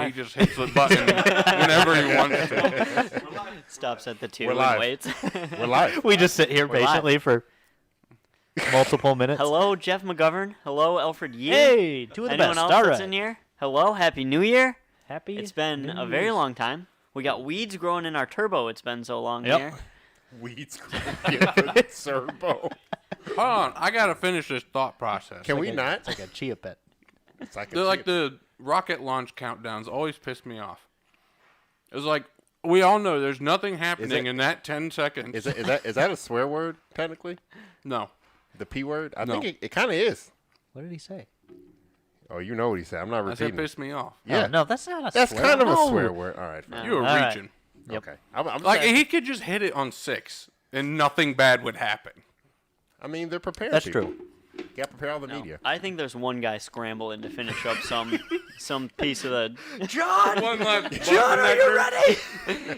and he just hits the button whenever he wants to. Stops at the 2 We're and live. waits. We're live. We just sit here We're patiently for multiple minutes. Hello, Jeff McGovern. Hello, Alfred Yee. Hey, two of the Anyone best. else All that's right. in here? Hello, Happy New Year. Happy. It's been New a very Year's. long time. We got weeds growing in our turbo. It's been so long Yep. here. Weeds growing turbo. Hold on, I gotta finish this thought process. Can we not? It's like a chia pet. It's like, They're like the rocket launch countdowns always piss me off. It's like we all know there's nothing happening in that 10 seconds. Is that a swear word technically? No. The P word? I No. think it kind of is. What did he say? Oh, you know what he said. I'm not I said repeating. piss me off. Yeah, Oh, no, that's not a that's swear. kind of No. a swear word. All right, fine. You were All right. reaching. Yep. Okay. I'm Like saying- he could just hit it on 6 and nothing bad would happen. I mean, they're prepared. That's people. true. You got to prepare all the No, media. I think there's one guy scrambling to finish up some piece of the. John! One left. John, are you ready?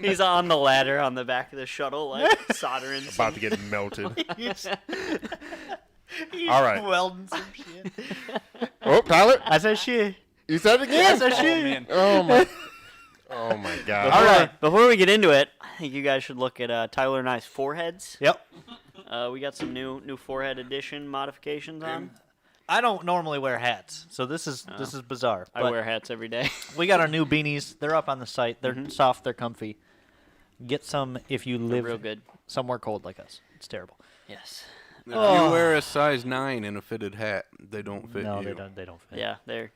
He's on the ladder on the back of the shuttle, like soldering. About to get melted. He's All right. welding some shit. Oh, Tyler, I said shit. you said it again. I said Oh, shit. man. Oh my. Oh my God. All right. Before we get into it, I think you guys should look at Tyler and I's foreheads. Yep. We got some new forehead edition modifications on. I don't normally wear hats, so this is bizarre. I but wear hats every day. we got our new beanies. They're up on the site. They're soft. They're comfy. Get some if you live real good. somewhere cold like us. It's terrible. Yes. If you wear a size 9 in a fitted hat, they don't fit No, you. they don't fit. Yeah, they're.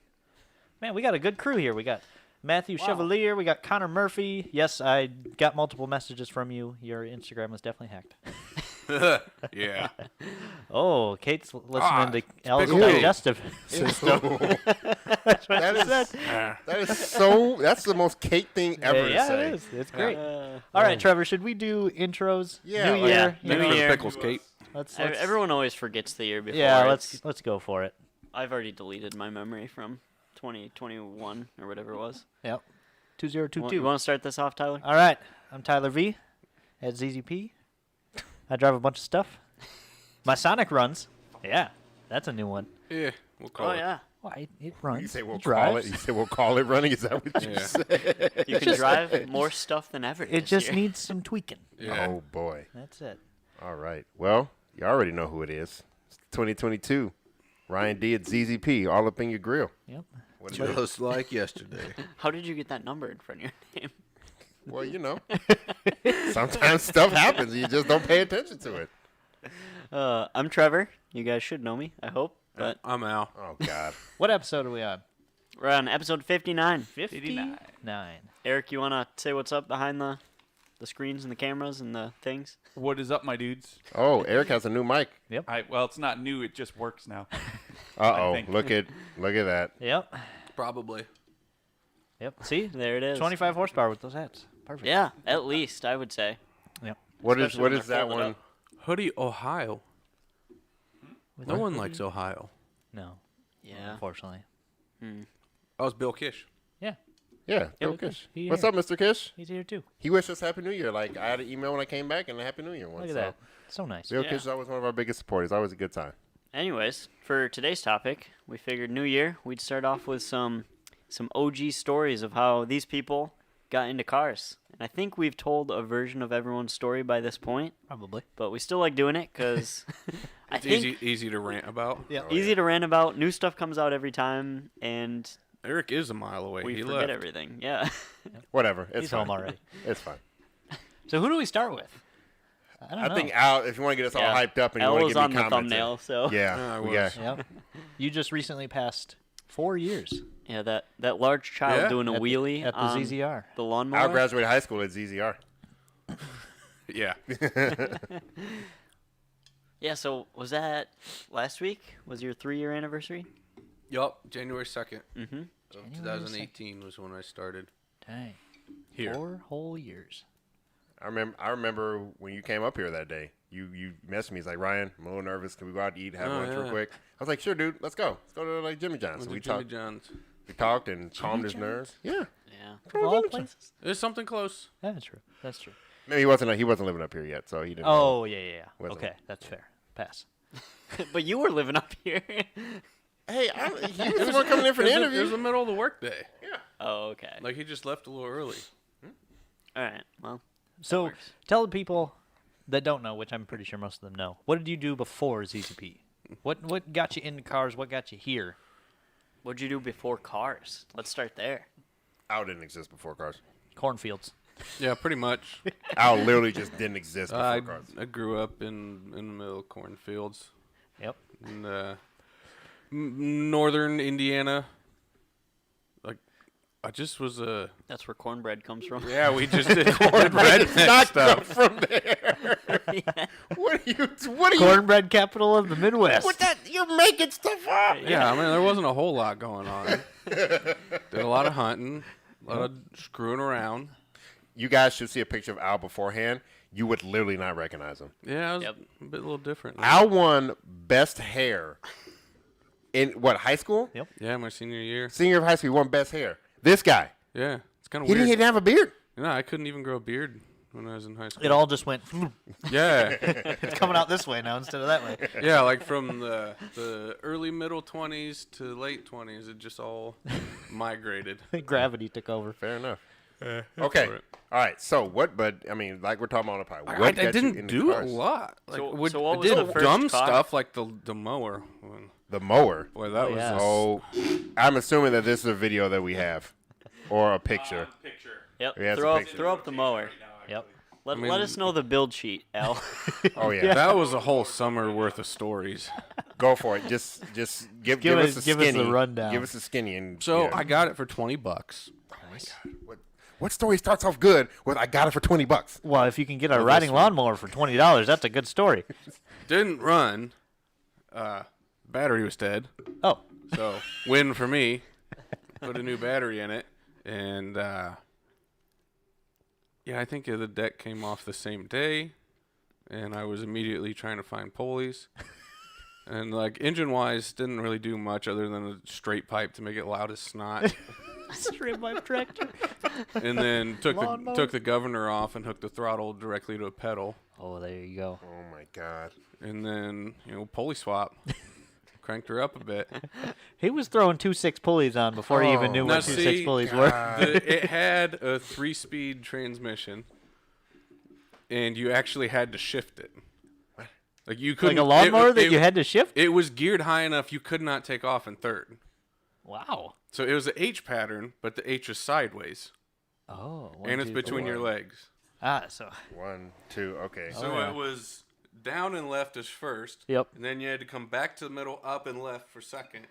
Man, we got a good crew here. We got Matthew Chevalier. We got Connor Murphy. Yes, I got multiple messages from you. Your Instagram was definitely hacked. Yeah. Oh, Kate's listening to Al's pickle Kate. digestive system. That's the most Kate thing ever to yeah, say. it is. It's great. All right, Trevor, should we do intros? Yeah, New like- year. Yeah, Thanks New for the Year. pickles, Kate. Let's Everyone always forgets the year before. yeah, It's- let's go for it. I've already deleted my memory from 2021 or whatever it was. Yep. You 2022. want to start this off, Tyler? All right. I'm Tyler V at ZZP. I drive a bunch of stuff. My Sonic runs. Yeah, that's a new one. Yeah, we'll call Oh it. yeah, Why it runs? You say we'll It call drives. it. You say we'll call it running. Is that what you Yeah. said? you can drive more stuff than ever. It this just year. needs some tweaking. Yeah. Oh boy. That's it. All right. Well, you already know who it is. It's 2022. Ryan D at ZZP, all up in your grill. Yep. What is Just like yesterday. How did you get that number in front of your name? Well, you know, sometimes stuff happens. You just don't pay attention to it. I'm Trevor. You guys should know me, I hope. But I'm Al. Oh God. What episode are we on? we're on episode 59. 59. Eric, you want to say what's up behind the screens and the cameras and the things? What is up, my dudes? Oh, Eric has a new mic. Well, it's not new. It just works now. Uh think. oh. Look at that. Yep. Probably. Yep. See? There it is. 25 horsepower with those hats. Perfect. Yeah, at least, I would say. Yep. What is Especially what when is they're that folded one? up. Hoodie, Ohio. With No a one hoodie? likes Ohio. No. Yeah. Unfortunately. Oh, it's Bill Kish. Yeah. Yeah, Bill Yep. Kish. He What's here. up, Mr. Kish? He's here too. He wished us Happy New Year. Like I had an email when I came back, and a Happy New Year one. Look at so that. So nice. Bill Yeah. Kish is always one of our biggest supporters. Always a good time. Anyways, for today's topic, we figured New Year, we'd start off with some OG stories of how these people got into cars. And I think we've told a version of everyone's story by this point, Probably. but we still like doing it because I It's think easy to rant about. Yeah. easy to rant about. New stuff comes out every time, and Eric is a mile away. we he forget left. everything. Yeah. Whatever. It's He's fine. home already. It's fine. So who do we start with? I don't know. I think Al, if you want to get us all Yeah. hyped up and you L want to was give on me the comments, thumbnail, so yeah, I we was. got. Yep. You just recently passed 4 years yeah, that large child Yeah. doing a at wheelie at the on ZZR. the lawnmower. Al graduated high school at ZZR. Yeah. Yeah, so was that last week? Was your 3-year anniversary? Yup. January 2nd Mm-hmm. of January 2018 was when I started Dang. here. 4 whole years. I remember when you came up here that day. You messaged me. He's like, Ryan, I'm a little nervous. Can we go out to eat, have lunch real yeah. quick? I was like, sure, dude. Let's go. Let's go to like Jimmy John's. So Went we to Jimmy talked. John's. We talked and calmed his nerves. Yeah. Yeah. Of all places. There's something close. That's true. That's true. Maybe he wasn't living up here yet, so he didn't. know. Oh, yeah. Wasn't. Okay, that's fair. Pass. But you were living up here. Hey, he was the one coming in for the It was interview. the middle of the workday. Yeah. Oh, okay. Like he just left a little early. All right. Well, So works. tell the people that don't know, which I'm pretty sure most of them know. What did you do before ZZP? What got you into cars? What got you here? What'd you do before cars? Let's start there. Owl didn't exist before cars. Cornfields. Yeah, pretty much. Owl literally just didn't exist before I cars. grew up in the middle of cornfields Yep. in northern Indiana. Like, I just was a That's where cornbread comes from. yeah. We just did redneck Not stuff. from there. What are you? Cornbread capital of the Midwest. What that? You're making stuff up. Yeah, I mean there wasn't a whole lot going on. Did a lot of hunting, a lot of screwing around. You guys should see a picture of Al beforehand. You would literally not recognize him. Yeah, I was Yep. a little different. Al won best hair in what, high school? Yep. Yeah, my senior year. Senior of high school, he won best hair. This guy, Yeah, it's kind of he weird. didn't have a beard. No, I couldn't even grow a beard when I was in high school. It all just went. Yeah, It's coming out this way now instead of that way. yeah, like from the early middle 20s to late 20s, it just all migrated. Gravity took over. Fair enough. Okay. for it. All right. So what? But I mean, like we're talking on the pie. I What got you didn't into do cars? a lot. Like, So- would, so what I was did the first dumb car? stuff like the mower. The mower. Boy, that Oh, was yeah. just- Oh, I'm assuming that this is a video that we have, or a picture. Picture. Yep. Yeah, it's a Throw up, picture. throw up the mower. Yep. Let us know the build sheet, Al. Oh yeah. that was a whole summer worth of stories. Go for it. Just give Give us us- a give us the skinny. rundown. Give us a skinny and So yeah. I got it for $20. What story starts off good with I got it for $20? Well, if you can get a Well, riding this one. lawnmower for $20, that's a good story. Didn't run. Battery was dead. Oh, So win for me. Put a new battery in it, and yeah, I think the deck came off the same day, and I was immediately trying to find pulleys. And like engine wise, didn't really do much other than a straight pipe to make it loud as snot. straight pipe tractor. And then Lawnmower. took the governor off and hooked the throttle directly to a pedal. Oh, there you go. Oh my God. And then pulley swap, cranked her up a bit. He was throwing 2.6 pulleys on before he even knew Now what 2.6 see, pulleys were. It had a 3-speed transmission, and you actually had to shift it. Like you Like couldn't. a lawnmower that it- you had to shift? It was geared high enough you could not take off in third. Wow. So it was an H pattern, but the H is sideways, Oh. and it's between your legs. Ah, so. 1, 2. Okay. So yeah. it was down and left as first. Yep. And then you had to come back to the middle, up and left for second,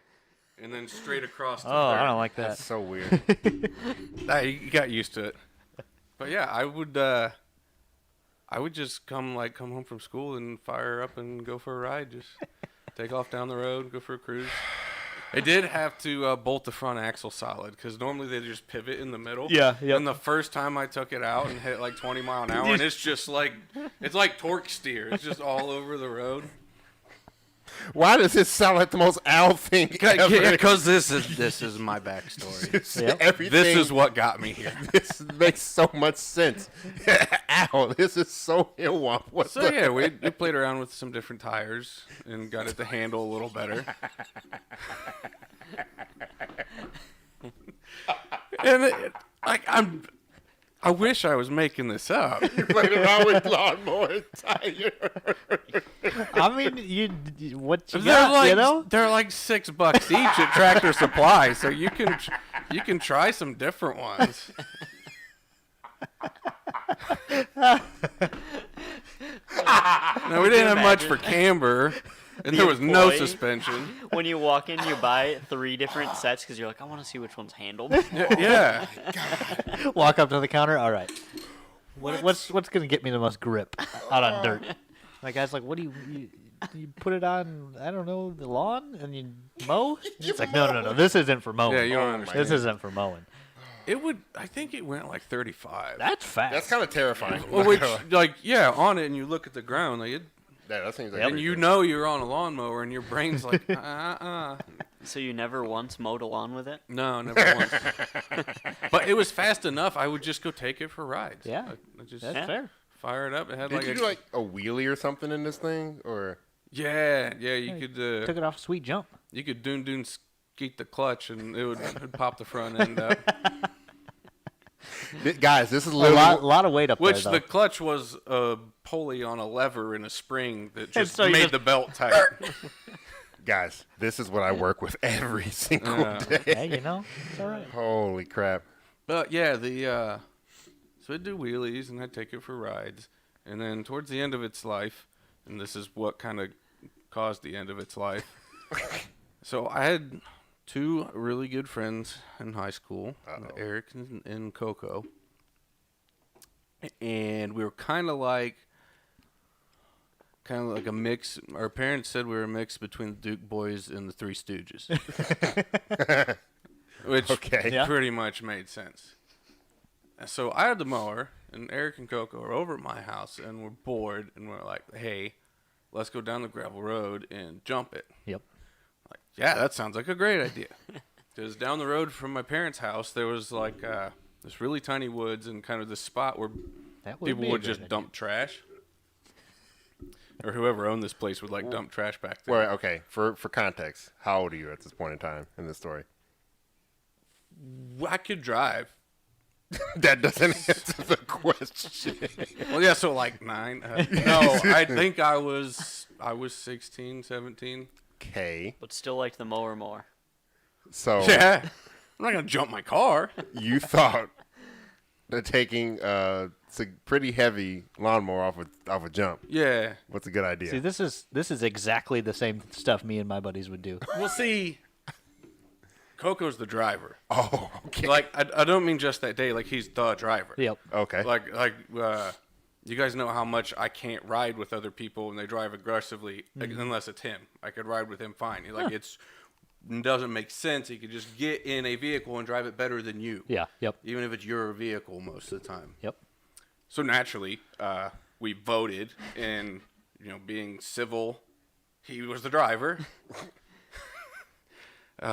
and then straight across to Oh, third. I don't like that. That's so weird. You got used to it. But yeah, I would just come home from school and fire up and go for a ride. Just take off down the road, go for a cruise. I did have to bolt the front axle solid because normally they just pivot in the middle. Yeah, yep. And the first time I took it out and hit like 20 mile an hour, and it's just like torque steer. It's just all over the road. Why does this sound like the most Al thing ever? Because this is my backstory. Yep. Everything. This is what got me here. This makes so much sense. Ow, this is so Ilwamp. What So the yeah, we played around with some different tires and got it to handle a little better. And I wish I was making this up. played around with lawnmower tire. I mean, what you They're got, like you know? they're like $6 each at Tractor Supply, so you can try some different ones. Now we didn't have much for camber, and there was no employee. suspension. When you walk in, you buy 3 different sets because you're like, I want to see which one's handled. Yeah. Walk up to the counter. All right. What's gonna get me the most grip out on dirt? My guy's like, what do you put it on? I don't know, the lawn and you mow. It's like, no. This isn't for mowing. Yeah, you don't understand. This isn't for mowing. I think it went like 35. That's fast. That's kind of terrifying. Well, which, on it, and you look at the ground, like, that seems like and you know you're on a lawnmower, and your brain's like, So you never once mowed a lawn with it? No, never once. But it was fast enough. I would just go take it for rides. Yeah. I just That's fair. fire it up. It had Did like you a do like a wheelie or something in this thing, or? yeah. You could Took it off a sweet jump. you could doon skeet the clutch, and it'd pop the front end up. Guys, this is A literally lot of weight up Which there, the though. clutch was a pulley on a lever and a spring that just so you made just- the belt tight. guys, this is what I work with every single Yeah. day. Hey, you know, it's all right. Holy crap. But yeah, so I'd do wheelies and I'd take it for rides. And then towards the end of its life, and this is what kind of caused the end of its life. So I had two really good friends in high school, Eric and Coco. And we were kind of like a mix. Our parents said we were a mix between the Duke Boys and the Three Stooges. Which Okay. Yeah. pretty much made sense. So I had the mower, and Eric and Coco are over at my house, and we're bored, and we're like, hey, let's go down the gravel road and jump it. Yep. Like, yeah, that sounds like a great idea. Because down the road from my parents' house, there was like this really tiny woods and kind of this spot where That would people be a would good just idea. dump trash. Or whoever owned this place would like dump trash back there. Well, okay, for context, how old are you at this point in time in this story? I could drive. That doesn't answer the question. Well, yeah, so like 9. No, I think I was 16, 17. Okay, But still like the mower more. so Yeah. I'm not going to jump my car. you thought that taking a pretty heavy lawnmower off a jump Yeah. was a good idea. See, this is exactly the same stuff me and my buddies would do. We'll see. Coco's the driver. Oh, okay. Like, I don't mean just that day. Like, he's the driver. Yep. Okay. Like, you guys know how much I can't ride with other people when they drive aggressively, like, unless it's him. I could ride with him fine. Like, it doesn't make sense. He could just get in a vehicle and drive it better than you. Yeah. Yep. Even if it's your vehicle most of the time. Yep. So naturally, we voted, and being civil, he was the driver.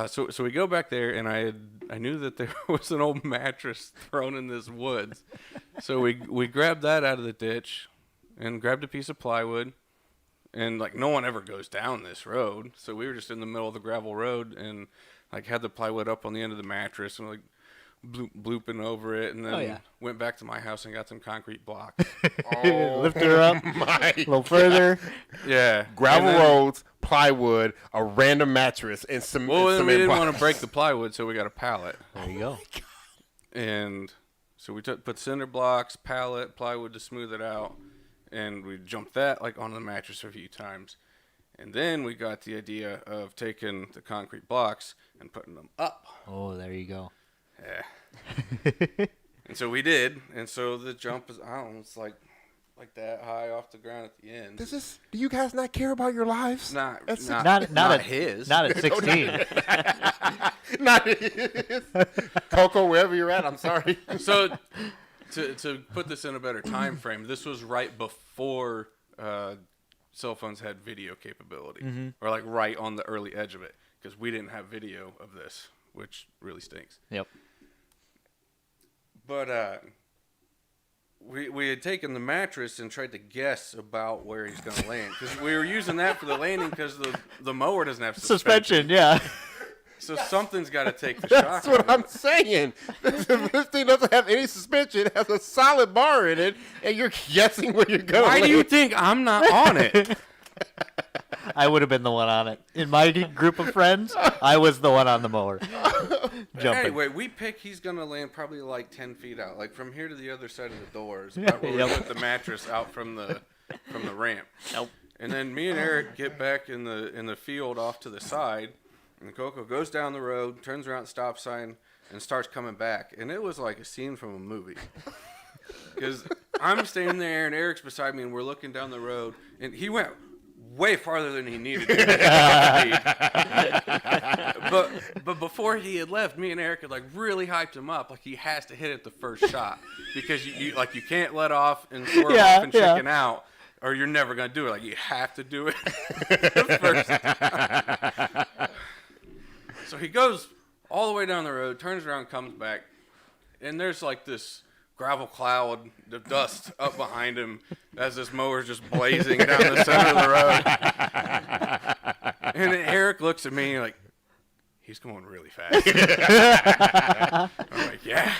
So we go back there, and I knew that there was an old mattress thrown in this woods. So we grabbed that out of the ditch, and grabbed a piece of plywood, and like no one ever goes down this road. So we were just in the middle of the gravel road, and like had the plywood up on the end of the mattress, and like blooping over it, and then went back to my house and got some concrete blocks. Lift her up My a little further. Yeah, gravel and then- roads, plywood, a random mattress, and some. Well, then cement we didn't blocks. want to break the plywood, so we got a pallet. There you go. And so we put cinder blocks, pallet, plywood to smooth it out, and we jumped that like onto the mattress a few times. And then we got the idea of taking the concrete blocks and putting them up. Oh, there you go. Yeah. And so we did. And so the jump is, I don't know, it's like that high off the ground at the end. Do you guys not care about your lives? It's not, That's not at his. Not at 16. Not his. Coco, wherever you're at, I'm sorry. So to put this in a better time frame, this was right before cell phones had video capability, or like right on the early edge of it, because we didn't have video of this, which really stinks. Yep. But we had taken the mattress and tried to guess about where he's going to land, because we were using that for the landing, because the mower doesn't have suspension. Suspension, yeah. So something's got to take the shock. That's what I'm saying. This thing doesn't have any suspension. It has a solid bar in it, and you're guessing where you're going. Why do you think I'm not on it? I would have been the one on it. In my group of friends, I was the one on the mower. Jumping. Anyway, we pick he's going to land probably like 10 feet out. Like from here to the other side of the doors. About where we Yep. put the mattress out from the ramp. Nope. And then me and Eric get back in the field off to the side. And Coco goes down the road, turns around at the stop sign, and starts coming back. And it was like a scene from a movie. Because I'm standing there, and Eric's beside me, and we're looking down the road. And he went way farther than he needed to. But before he had left, me and Eric had like really hyped him up, like he has to hit it the first shot, because you can't let off and swerve off and chicken out, or you're never gonna do it. Like you have to do it the first time. So he goes all the way down the road, turns around, comes back, and there's like this gravel cloud of dust up behind him as this mower's just blazing down the center of the road. And Eric looks at me like, he's going really fast. I'm like, yeah.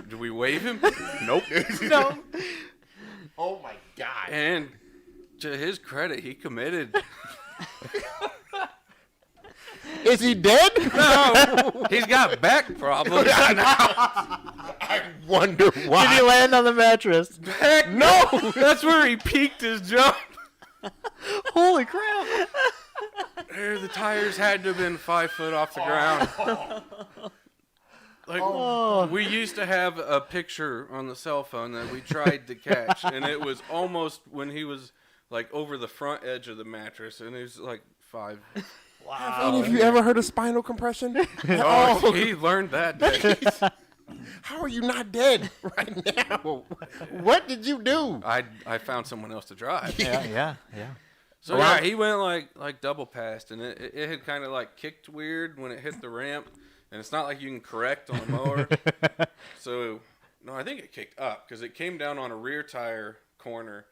Do we wave him? Nope. No. Oh my God. And to his credit, he committed. Is he dead? No, he's got back problems. I wonder why. Did he land on the mattress? Heck no! That's where he peaked his jump. Holy crap! The tires had to have been 5 foot off the ground. Like, we used to have a picture on the cell phone that we tried to catch, and it was almost when he was like over the front edge of the mattress, and he was like 5. Have any of you ever heard of spinal compression? Oh, he learned that day. How are you not dead right now? What did you do? I found someone else to drive. Yeah. So yeah, he went like double past, and it had kind of like kicked weird when it hit the ramp, and it's not like you can correct on a mower. So no, I think it kicked up because it came down on a rear tire corner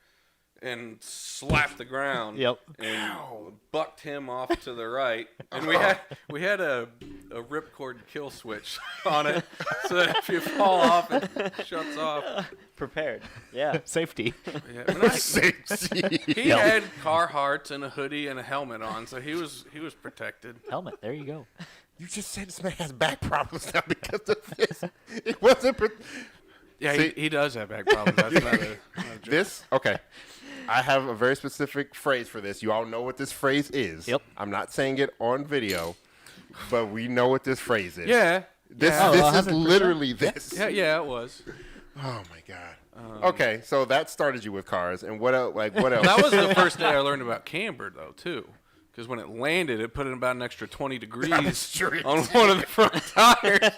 and slapped the ground. Yep. And bucked him off to the right, and we had a ripcord kill switch on it, so that if you fall off, it shuts off. Prepared. Yeah. Safety. Yeah, he had Carhartts and a hoodie and a helmet on, so he was protected. Helmet. There you go. You just said this man has back problems now because of this. It wasn't. Yeah, See- he does have back problems. That's not a joke. This? Okay. I have a very specific phrase for this. You all know what this phrase is. Yep. I'm not saying it on video, but we know what this phrase is. Yeah. This yeah. is literally this. Yeah, it was. Oh my God. Okay, so that started you with cars, and what else? Like what else? That was the first day I learned about camber, though, too. Because when it landed, it put in about an extra 20 degrees on one of the front tires.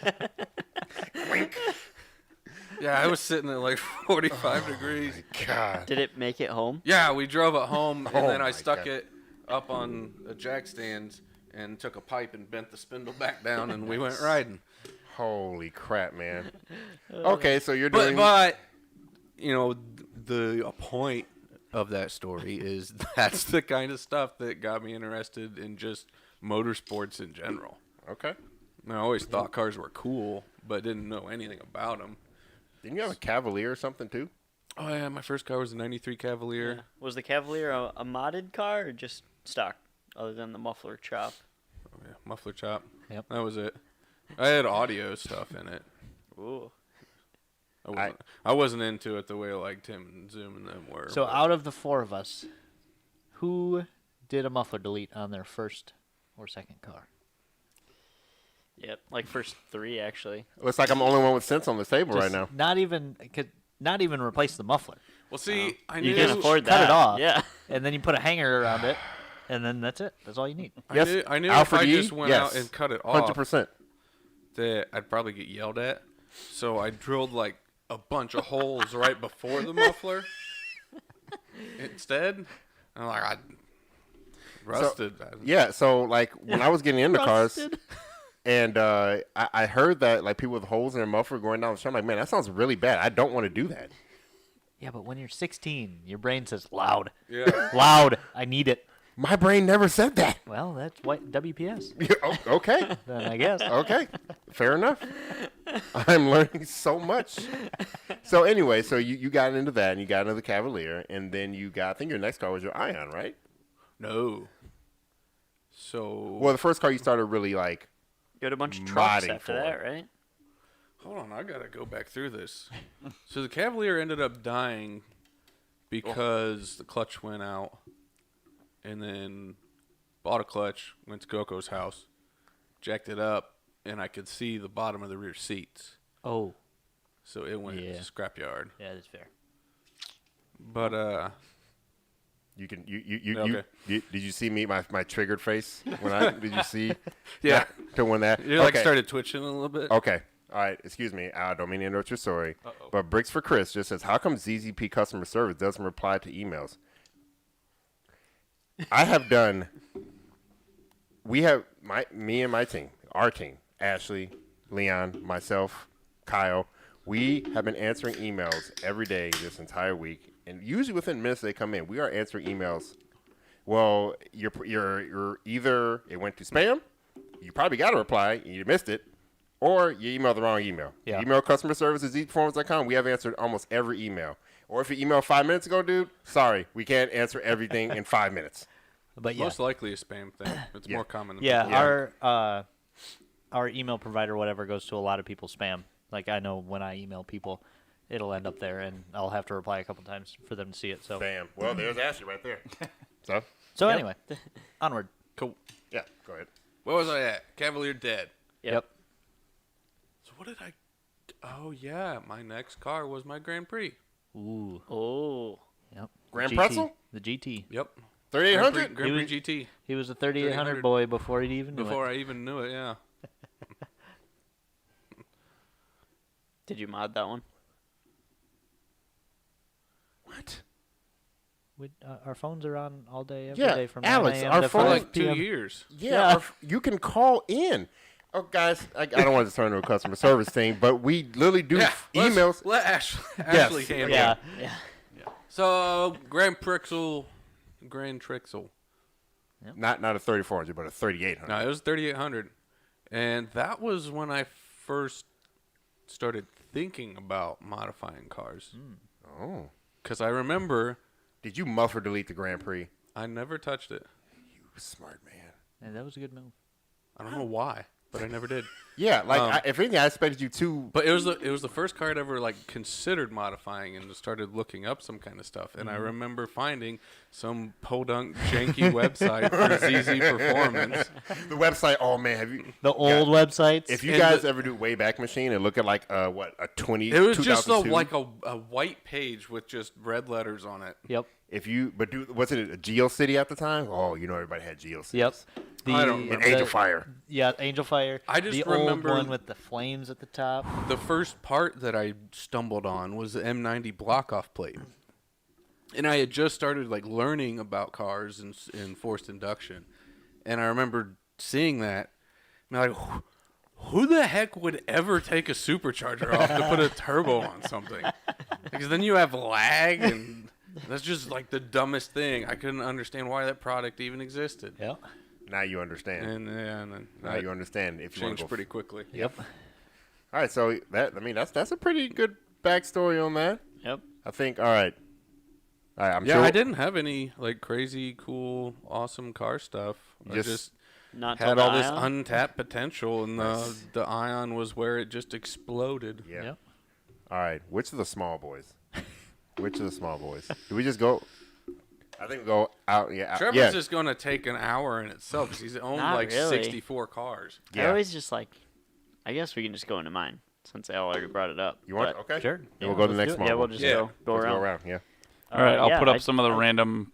Yeah, I was sitting at like 45 degrees. God. Did it make it home? Yeah, we drove it home, and then I my stuck God. it up on a jack stand and took a pipe and bent the spindle back down, and we went riding. Holy crap, man. Okay, so you're doing. But you know, the point of that story is that's the kind of stuff that got me interested in just motorsports in general. Okay. I always thought cars were cool, but didn't know anything about them. Didn't you have a Cavalier or something too? Oh yeah, my first car was a '93 Cavalier. Yeah. Was the Cavalier a modded car or just stock, other than the muffler chop? Oh yeah, muffler chop. Yep. That was it. I had audio stuff in it. Ooh. I wasn't into it the way like Tim and Zoom and them were. So but- out of the four of us, who did a muffler delete on their first or second car? Yep. Like first 3 actually. Looks like I'm the only one with sense on this table right Just now. Not even replace the muffler, Well, see, I You knew can afford cut that. it off. Yeah. and then you put a hanger around it, and then that's it. That's all you need. Yes, I knew Alfred if I E? just went Yes. out and cut it off, 100%. that I'd probably get yelled at. So I drilled like a bunch of holes right before the muffler instead. I'm like, I rusted. Yeah, so like when I was getting into cars, and I heard that like people with holes in their muffler going down the street, I'm like, man, that sounds really bad. I don't want to do that. Yeah, but when you're 16, your brain says loud, Yeah. loud. I need it. My brain never said that. Well, that's what WPS. Okay. Then I guess. Okay, fair enough. I'm learning so much. So anyway, so you got into that, and you got into the Cavalier, and then you got, I think your next car was your Ion, right? No. So Well, the first car you started really like, You had a bunch of trucks Modding after for that, it. right? hold on, I gotta go back through this. So the Cavalier ended up dying because the clutch went out, and then bought a clutch, went to Coco's house, jacked it up, and I could see the bottom of the rear seats. Oh, So it went Yeah. to scrapyard. yeah, that's fair. But you can Okay. did you see me my triggered face when did you see? yeah, To when that you like okay. started twitching a little bit. Okay. All right. Excuse me. I don't mean to interrupt your story. Uh-oh. But Bricks for Chris just says, how come ZZP customer service doesn't reply to emails? I have done. We have me and my team, our team, Ashley, Leon, myself, Kyle. We have been answering emails every day this entire week, and usually within minutes they come in. We are answering emails. Well, you're either it went to spam, you probably got a reply and you missed it, or you emailed the wrong email. Yeah. Email customer service at ZZPerformance.com. We have answered almost every email. Or if you emailed 5 minutes ago, dude, sorry, we can't answer everything in 5 minutes. But yeah, Most likely a spam thing. It's Yeah. more common than yeah, people. our email provider, whatever, goes to a lot of people's spam. Like I know when I email people, it'll end up there, and I'll have to reply a couple times for them to see it. So, Bam. Well, there's Ashley right there. So, so anyway, onward. Cool. yeah, go ahead. Where was I at? Cavalier dead. Yep. So what did I? Oh yeah, my next car was my Grand Prix. Ooh. Oh. Yep. Grand GT. Pretzel? The GT. Yep. 3800? Grand He Prix GT. He was a 3800 3800 boy before he even knew Before it. I even knew it, yeah. Did you mod that one? What? Our phones are on all day, every Yeah, day from Alex, 9 a.m. our to For phone- 5 like 2 p.m. years. Yeah, you can call in. Oh, guys, I don't want to turn into a customer service thing, but we literally do emails. Let Ashley handle Yeah. it. Yeah. So Grand Trixel. Not a 3400, but a 3800. No, it was 3800, and that was when I first started thinking about modifying cars. Oh. Because I remember Did you muff or delete the Grand Prix? I never touched it. You smart man. Yeah, that was a good move. I don't know why, but I never did. Yeah, like if anything, I expected you to. But it was the first car I'd ever like considered modifying and started looking up some kind of stuff. And I remember finding some podunk janky website for ZZPerformance. The website. Oh man, have you? The old websites. If you And guys the- ever do Wayback Machine and look at like a 20. It was just 2002, like a white page with just red letters on it. Yep. If you was it a GeoCity at the time? Oh, you know everybody had GeoCities. Yep. I don't And remember. Angel Fire. Yeah, Angel Fire. I just the remember- old one with the flames at the top. The first part that I stumbled on was the M90 block-off plate. And I had just started like learning about cars and forced induction. And I remember seeing that and I'm like, who the heck would ever take a supercharger off to put a turbo on something? Because then you have lag, and that's just like the dumbest thing. I couldn't understand why that product even existed. Yep. Now you understand. And then Now that you understand. If you want to changed go. pretty quickly. Yep. All right, so that's a pretty good backstory on that. Yep. I think. All right. I'm Yeah, sure. I didn't have any like crazy, cool, awesome car stuff. I just Not had till all the this Ion? untapped potential, and the Ion was where it just exploded. Yeah. Yep. All right. Which of the small boys? Which of the small boys? Do we just go? I think we go out. Yeah. Trevor's yeah. just going to take an hour in itself because he's owned Not like really. 64 cars. I Yeah. always just like, I guess we can just go into mine since I already brought it up. You want? But- Okay. Sure. Then Yeah, we'll go to the let's next do it. small Yeah, we'll one. just Yeah. go Let's around. go around. Yeah. All right, I'll yeah, put up some of the random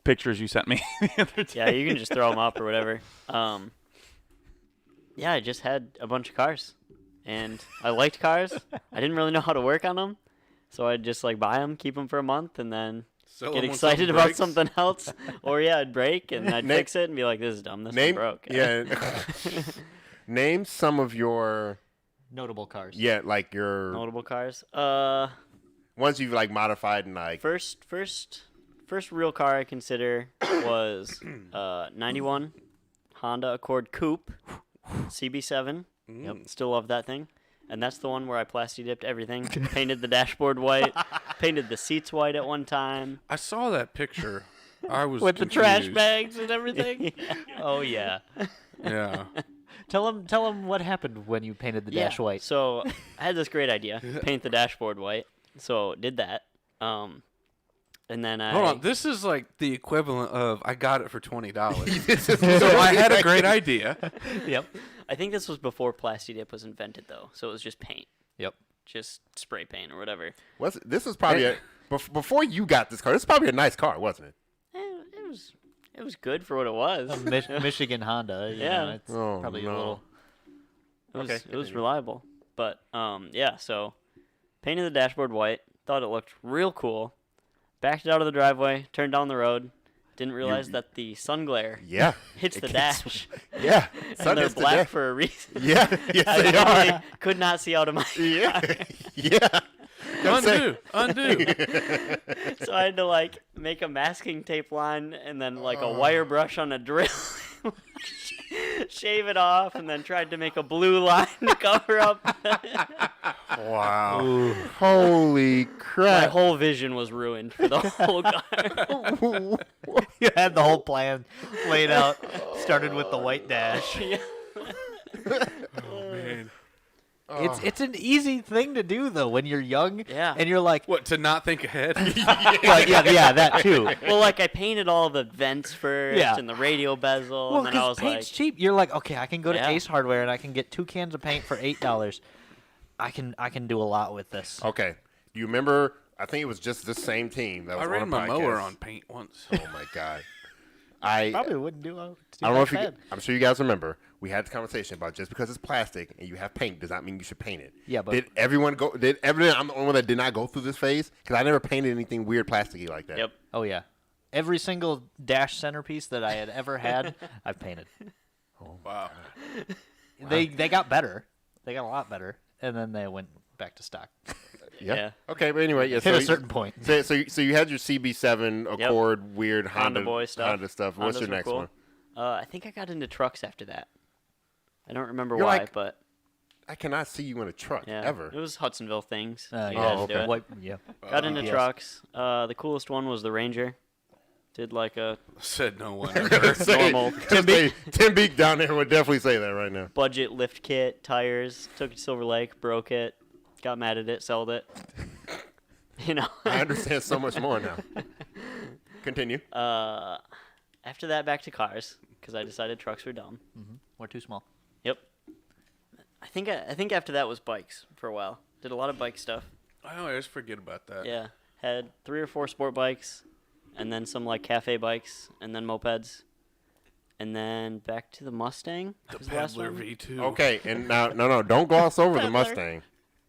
pictures you sent me the other day. Yeah, you can just throw them up or whatever. Yeah, I just had a bunch of cars, and I liked cars. I didn't really know how to work on them, so I'd just like buy them, keep them for a month, and then Sell get them when excited something about breaks. something else. Or yeah, I'd break and I'd Name- fix it and be like, "This is dumb. This one Name. broke." Yeah. Name some of your Notable cars. like your Notable cars. ones you've like modified and like. First real car I consider was 91 Honda Accord Coupe CB7. Yep. Still love that thing. And that's the one where I plasti dipped everything, painted the dashboard white, painted the seats white at one time. I saw that picture. I was With the trash confused. bags and everything. Oh yeah. Yeah. Tell him what happened when you painted the dash white. So I had this great idea, paint the dashboard white. So did that. And then I Hold on. This is like the equivalent of I got it for $20. So I had a great idea. Yep. I think this was before plasti dip was invented though. So it was just paint, Yep. just spray paint or whatever. This was probably before you got this car. This is probably a nice car, wasn't it? It was good for what it was. Michigan Honda. You Yeah. know, it's Oh, probably no. a little. It was, Okay, it was continue. reliable. But yeah, so painted the dashboard white, thought it looked real cool. Backed it out of the driveway, turned down the road, didn't realize that the sun glare Yeah. hits It the gets- dash. Yeah. And they're hits the black dash. for a reason. Yeah. Yes, I they literally are. could not see out of my Yeah. car. Yeah. Undo. So I had to like make a masking tape line and then like a wire brush on a drill. shave it off, and then tried to make a blue line to cover up. Wow. Holy My crap. whole vision was ruined for the whole car. You had the whole plan laid out. Started with the white dash. Yeah. Oh man. It's an easy thing to do though when you're young. Yeah. And you're like, What, to not think ahead? well, yeah, that too. Well, like I painted all the vents first Yeah. and the radio bezel, Well, and then I because was paint's like, cheap. You're like, okay, I can go to Yeah. Ace Hardware and I can get 2 cans of paint for $8. I can do a lot with this. Okay. Do you remember? I think it was just the same team that was I ran on a my mower podcast. on paint once. Oh my god. I Probably wouldn't do. I don't know if you. I'm sure you guys remember. We had this conversation about just because it's plastic and you have paint does not mean you should paint it. Yeah, but did everyone go? Did everyone? I'm the only one that did not go through this phase because I never painted anything weird plasticky like that. yep. Oh yeah, every single dash centerpiece that I had ever had, I've painted. Wow. They got better. They got a lot better, and then they went back to stock. Yeah. Okay, but anyway, yeah. Hit so a you- certain point. So you had your CB7 Accord weird Honda boy stuff. Honda stuff. What's Hondas your were next cool. one? I think I got into trucks after that. I don't remember You're why, like- but I cannot see you in a truck yeah, ever. it was Hudsonville things. You Yeah, had to okay. do it. Wipe- yeah. Got into Yes. trucks. The coolest one was the Ranger. Did like a Said no one. normal Tim Beek down there would definitely say that right now. budget lift kit, tires. Took it to Silver Lake, broke it, got mad at it, sold it. You know. I understand so much more now. Continue. After that, back to cars because I decided trucks were dumb. We're too small. Yep. I think after that was bikes for a while. Did a lot of bike stuff. I always forget about that. Yeah. Had 3 or 4 sport bikes, and then some like cafe bikes, and then mopeds, and then back to the Mustang. The was the last Peddler one. V2. Okay, and now no, don't gloss over the Peddler. Mustang.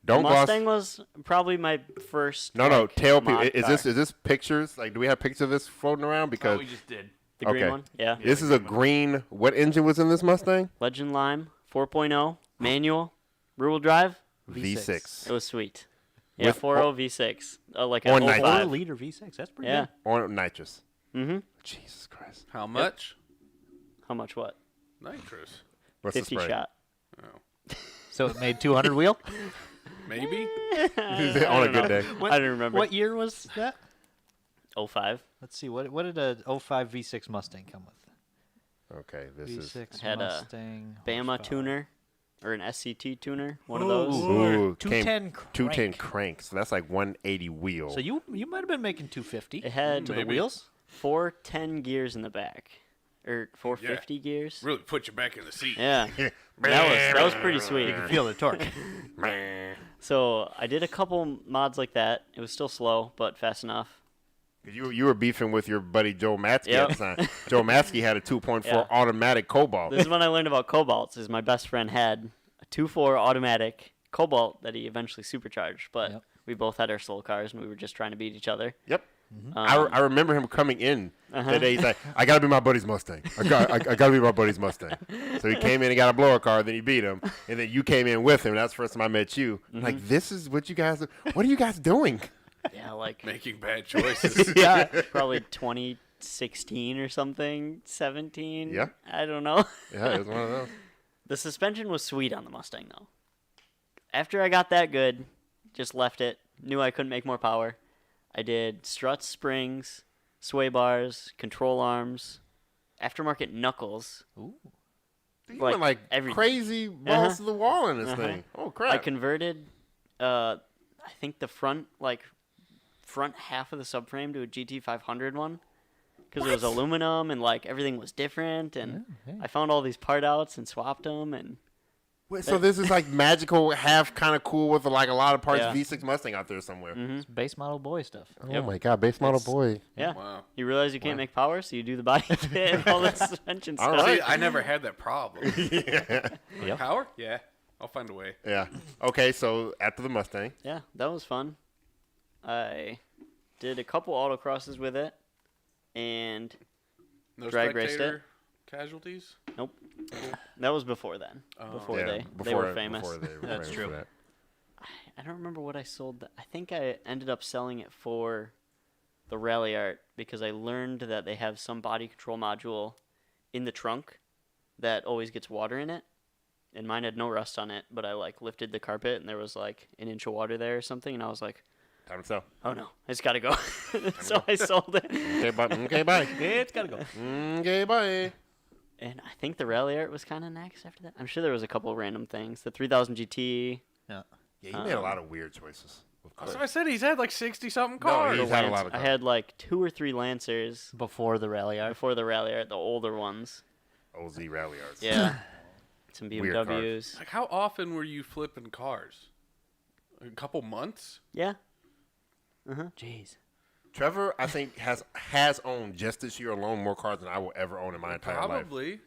The Don't gloss. Mustang was probably my first. No, like, tell people. mod Is car. this pictures? Like, do we have pictures of this floating around? Because we just did. the green okay. one? Yeah. this is a green. What engine was in this Mustang? Legend Lime 4.0 manual, rear-wheel drive. V6. It was sweet. Yeah, With- 4.0 V6, like or an nitrous. 05. 4-liter V6. That's pretty Yeah. good. Or nitrous. Mm-hmm. Jesus Christ. How much? How much? What? Nitrous. What's the 50 spray? shot. Oh. So it made 200 wheel. Maybe? On a good day. I don't remember. What year was that? 05. Let's see. What did a 05 V6 Mustang come with? Okay, this is. V6 Had a Mustang. Bama horsepower. tuner or an SCT tuner, one of those. Ooh, 210 210 crank. crank. So that's like 180 wheel. So you might have been making 250 It had to the Maybe. wheels. 410 gears in the back, or 450 gears. Really put you back in the seat. Yeah, that was pretty sweet. Feel the torque. So I did a couple mods like that. It was still slow, but fast enough. You were beefing with your buddy Joe Matsky Yep. at the time. Joe Matsky had a 2.4 Yeah. automatic Cobalt. This is when I learned about Cobalts. Is my best friend had a 2.4 automatic Cobalt that he eventually supercharged, but Yep. we both had our slow cars and we were just trying to beat each other. Yep. Um, I remember him coming in Uh-huh. today. He's like, I gotta be my buddy's Mustang. I gotta be my buddy's Mustang. So he came in and got a blower car. Then he beat him, and then you came in with him. That's the first time I met you. Mm-hmm. Like, this is what you guys. What are you guys doing? Yeah, like Making bad choices. Yeah. probably 2016 or something, 17. Yeah. I don't know. Yeah, it was one of those. The suspension was sweet on the Mustang though. After I got that good, just left it. Knew I couldn't make more power. I did struts, springs, sway bars, control arms, aftermarket knuckles. You Like, went like everything. crazy balls Uh-huh. to the wall in this Uh-huh. thing. Oh crap! I converted, I think the front half of the subframe to a GT 500 one. Because it was aluminum and like everything was different, and I found all these part outs and swapped them, and Wait, so this is like magical, half kind of cool with like a lot of parts Yeah. V6 Mustang out there somewhere. It's base model boy stuff. Oh my god, base model boy. yeah. Wow. You realize you can't make power, so you do the body fit and all the suspension All stuff. right. See, I never had that problem. Yep. Power? Yeah. I'll find a way. Yeah. Okay, so after the Mustang. Yeah, that was fun. I did a couple autocrosses with it, and No Drag raced spectator casualties? nope, that was before then. Before they were famous. Before they were That's famous true. for that. I don't remember what I sold. I think I ended up selling it for the Rally Art because I learned that they have some body control module in the trunk that always gets water in it. And mine had no rust on it, but I like lifted the carpet and there was like an inch of water there or something, and I was like, Time to sell. oh no, it's got to go. So I sold it. Okay, bye. Okay, bye. It's gotta go. Okay, bye. And I think the Rally Art was kind of next after that. I'm sure there was a couple random things. The 3000 GT. Yeah. Yeah, you made a lot of weird choices. That's what I said. He's had like 60-something No, cars. he's had a lot of I cars. had like 2 or 3 Lancers Before the rally art. before the Rally Art, the older ones. OZ Rally Arts. Yeah. Some Weird cars. BMWs. Like, how often were you flipping cars? A couple months? Yeah. Jeez. Trevor, I think, has owned just this year alone more cars than I will ever own in my entire life. Probably.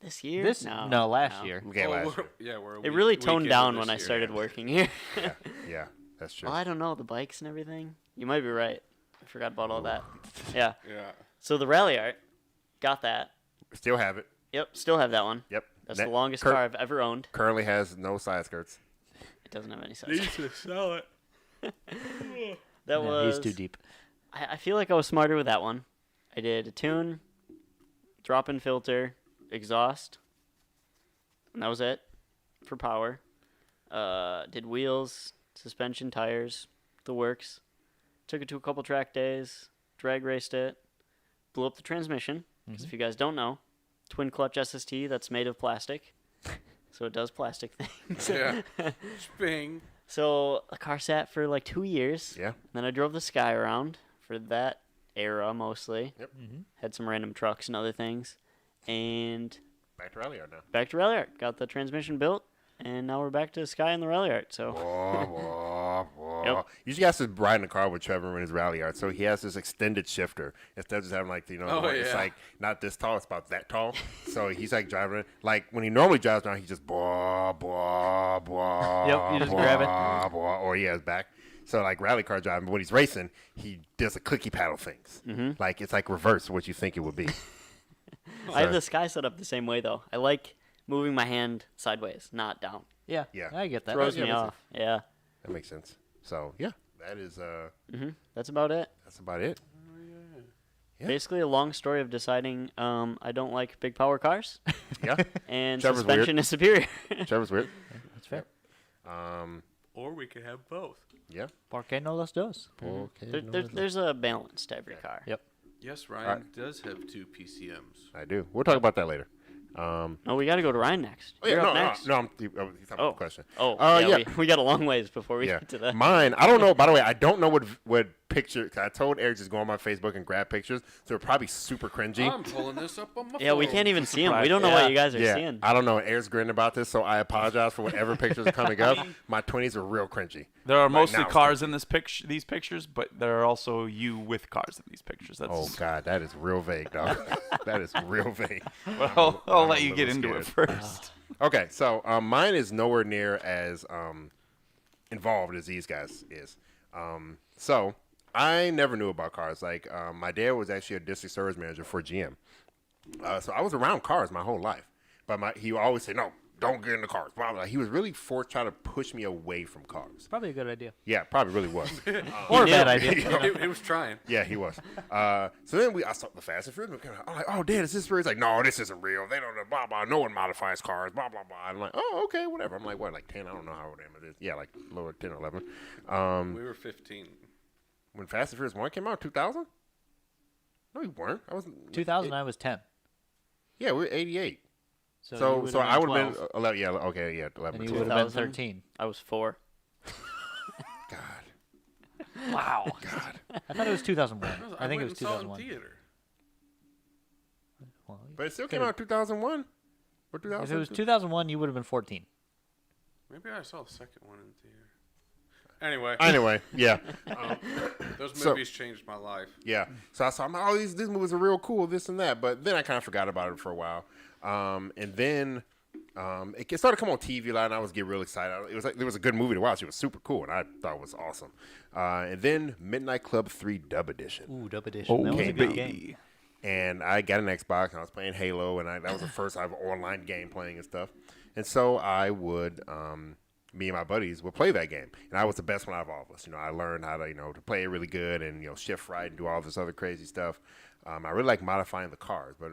This year? This No. last year. Okay, last year. Yeah, we're a It week- really week toned into down this when I year, started yeah. working here. Yeah, that's true. Well, I don't know. The bikes and everything. You might be right. I forgot about all that. Yeah. Yeah. So the Rally Art, got that. Still have it. Yep, still have that one. Yep. That's That the longest cur- car I've ever owned. Currently has no side skirts. It doesn't have any size. to sell it. That Yeah, was. he's too deep. I feel like I was smarter with that one. I did a tune, drop-in filter, exhaust, and that was it for power. Did wheels, suspension, tires, the works. Took it to a couple track days, drag raced it, blew up the transmission. Because if you guys don't know, twin clutch SST that's made of plastic, so it does plastic things. Yeah. Sping. So the car sat for like 2 years. Yeah. Then I drove the Sky around for that era mostly. Yep. Had some random trucks and other things. And Back to Rally Art now. back to Rally Art. Got the transmission built. And now we're back to Sky and the Rally Art. So Whoa, whoa, whoa. Yep. You just have to ride in the car with Trevor in his Rally Art. So he has this extended shifter. Instead of just having like, Oh, it's yeah. like not this tall, it's about that tall. So he's like driving it. Like when he normally drives down, he just blah, blah, blah. Yep, you just blah, grab it. Blah, or he has back. So like rally car driving, but when he's racing, he does the clicky paddle things. Like it's like reverse what you think it would be. I have the Sky set up the same way though. I like moving my hand sideways, not down. Yeah. Yeah. I get that. Throws yeah, me that's off. Yeah. That makes sense. So yeah, that is That's about it. that's about it. Yeah. Basically a long story of deciding I don't like big power cars Yeah. and Trevor's suspension is superior. Trevor's weird. That's fair. Or we could have both. Yeah. Porque no los dos. There's a balance to every car. Yep. Yes, Ryan does have 2 PCMs. I do. We'll talk about that later. No, we got to go to Ryan next. Oh, yeah, You're no, up next. no, he's talking about the question. Oh, yeah. we got a long ways before we Yeah. get to that. Mine, I don't know. By the way, I don't know what picture. 'Cause I told Eric just go on my Facebook and grab pictures. So they're probably super cringy. I'm pulling this up on my Yeah, we phone. can't even see them. We don't know what Yeah. you guys are Yeah, seeing. I don't know. Eric's grinning about this, so I apologize for whatever pictures are coming up. My 20s are real cringy. There are Right mostly now, it's cars in these pictures, but there are also you with cars in these pictures. That's Oh God, that is real vague, dog. That is real vague. well, I'll I'm let a you get little into it scared. first. Okay, so mine is nowhere near as involved as these guys is. So I never knew about cars. Like my dad was actually a district service manager for GM, so I was around cars my whole life. But he would always say, "No, don't get in the cars." Blah, blah. He was really trying to push me away from cars. Probably a good idea. Yeah, probably really was. Or a bad knew. idea. It was trying. Yeah, he was. So then I saw the Fast and Furious. I'm like, "Oh, Dad, is this real?" He's like, "No, this isn't real. They don't know, blah, blah. No one modifies cars, blah, blah, blah." I'm like, "Oh, okay, whatever." I'm like, what, like 10? I don't know how old I am. It is. Yeah, like lower 10 or 11. We were 15. When Fast and Furious 1 came out, 2000? No, you weren't. I was 2000, I was 10. Yeah, we were 88. So, So I would have 12. been 11. Yeah, okay, yeah, 11. And or you would 12. have been 2000. 13. I was 4. God. Wow. I thought it was 2001. I think it was went and saw it in 2001. theater. Well, But it still came out in 2001. Or 2000. if it was 2001, you would have been 14. Maybe I saw the second one in theater. Anyway, Anyway, yeah. those so- movies changed my life. Yeah. So I saw, oh, these movies are real cool, this and that. But then I kind of forgot about it for a while. And then it started to come on TV a lot, and I was getting real excited. It was like there was a good movie to watch. It was super cool, and I thought it was awesome. And then Midnight Club 3 Dub Edition. Ooh, dub edition. That was a Okay, good baby. game. And I got an Xbox, and I was playing Halo, and that was the first I have online game playing and stuff. And so I would, me and my buddies would play that game, and I was the best one out of all of us. I learned how to, to play it really good and shift right and do all this other crazy stuff. I really like modifying the cars, but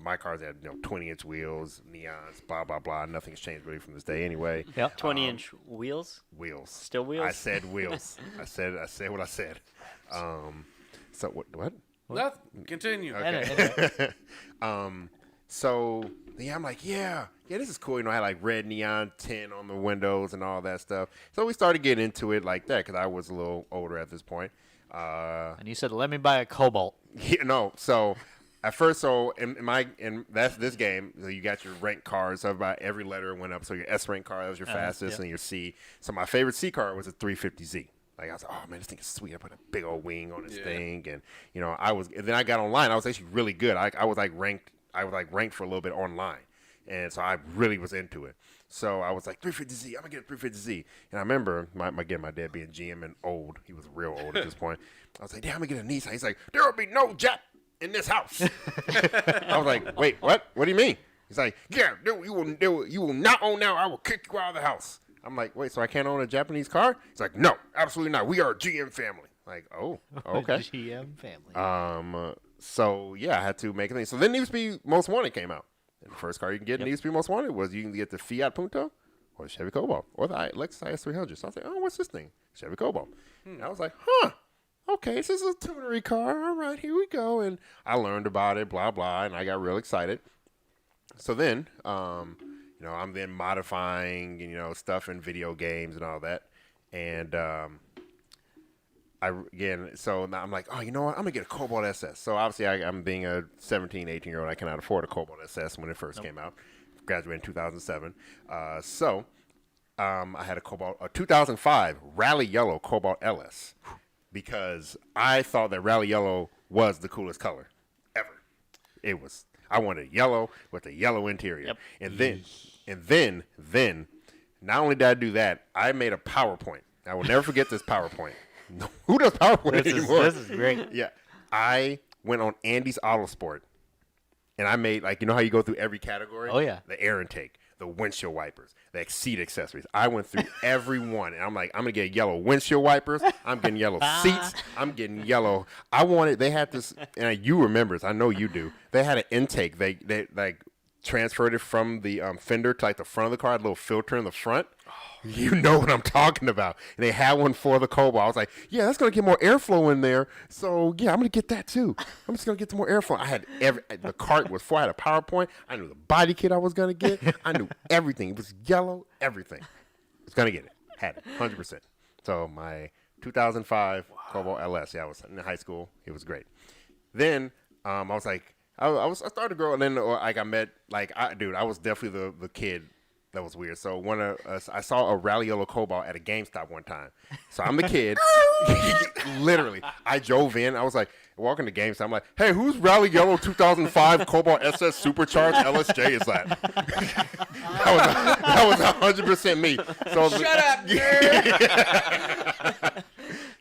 my cars had 20-inch wheels, neons, blah blah blah. Nothing's changed really from this day anyway. Yep. 20-inch wheels. Wheels. Still wheels. I said wheels. I said what I said. So what? Nothing. Continue. Okay. So yeah, I'm like, yeah, this is cool. I had like red neon tint on the windows and all that stuff. So we started getting into it like that because I was a little older at this point. And you said, let me buy a Cobalt. So at first, in that's this game, so you got your rank cars. So about every letter went up. So your S rank car, that was your fastest, and your C. So my favorite C car was a 350Z. Like I was like, oh man, this thing is sweet. I put a big old wing on this thing, and and then I got online. I was actually really good. I was ranked for a little bit online, and so I really was into it. So I was like, 350Z, I'm gonna get a 350Z. And I remember my dad being GM and old. He was real old at this point. I was like, yeah, I'm gonna get a Nissan. He's like, there will be no Jap in this house. I was like, wait, what? What do you mean? He's like, yeah, you will not own now. I will kick you out of the house. I'm like, wait, so I can't own a Japanese car? He's like, no, absolutely not. We are a GM family. Like, oh, okay. GM family. So yeah, I had to make a thing. So then Need for Speed Most Wanted came out. And the first car you can get in Need for Speed Most Wanted was you can get the Fiat Punto or the Chevy Cobalt or the Lexus IS300. So I was like, oh, what's this thing? Chevy Cobalt. And I was like, huh. Okay, this is a tunery car. All right, here we go. And I learned about it, blah, blah, and I got real excited. So then, I'm then modifying, stuff in video games and all that. And so now I'm like, oh, you know what? I'm going to get a Cobalt SS. So obviously I'm being a 17, 18-year-old. I cannot afford a Cobalt SS when it first came out. Graduated in 2007. I had a 2005 Rally Yellow Cobalt LS because I thought that Rally Yellow was the coolest color ever. It was. I wanted yellow with a yellow interior. Yep. And then, not only did I do that, I made a PowerPoint. I will never forget this PowerPoint. Who does PowerPoint anymore? This is great. Yeah. I went on Andy's Autosport, and I made, like, you know how you go through every category? Oh, yeah. The air intake, the windshield wipers, the seat accessories. I went through every one, and I'm like, I'm going to get yellow windshield wipers. I'm getting yellow seats. I'm getting yellow. They had this, and you remember this. I know you do. They had an intake. They like, transferred it from the fender to, like, the front of the car, a little filter in the front. You know what I'm talking about. And they had one for the Cobalt. I was like, yeah, that's going to get more airflow in there. So, yeah, I'm going to get that too. I'm just going to get some more airflow. I had the cart was full. I had a PowerPoint. I knew the body kit I was going to get. I knew everything. It was yellow, everything. I was going to get it. Had it, 100%. So, my 2005 Cobalt LS, I was in high school. It was great. Then, I was like, I started to grow, and then I met, I was definitely the kid that was weird. So I saw a Rally Yellow Cobalt at a GameStop one time. So I'm the kid. Literally, I drove in. I was like, walking to GameStop. I'm like, hey, who's Rally Yellow 2005 Cobalt SS Supercharged LSJ is that? that was 100% me. So Shut up, nerd.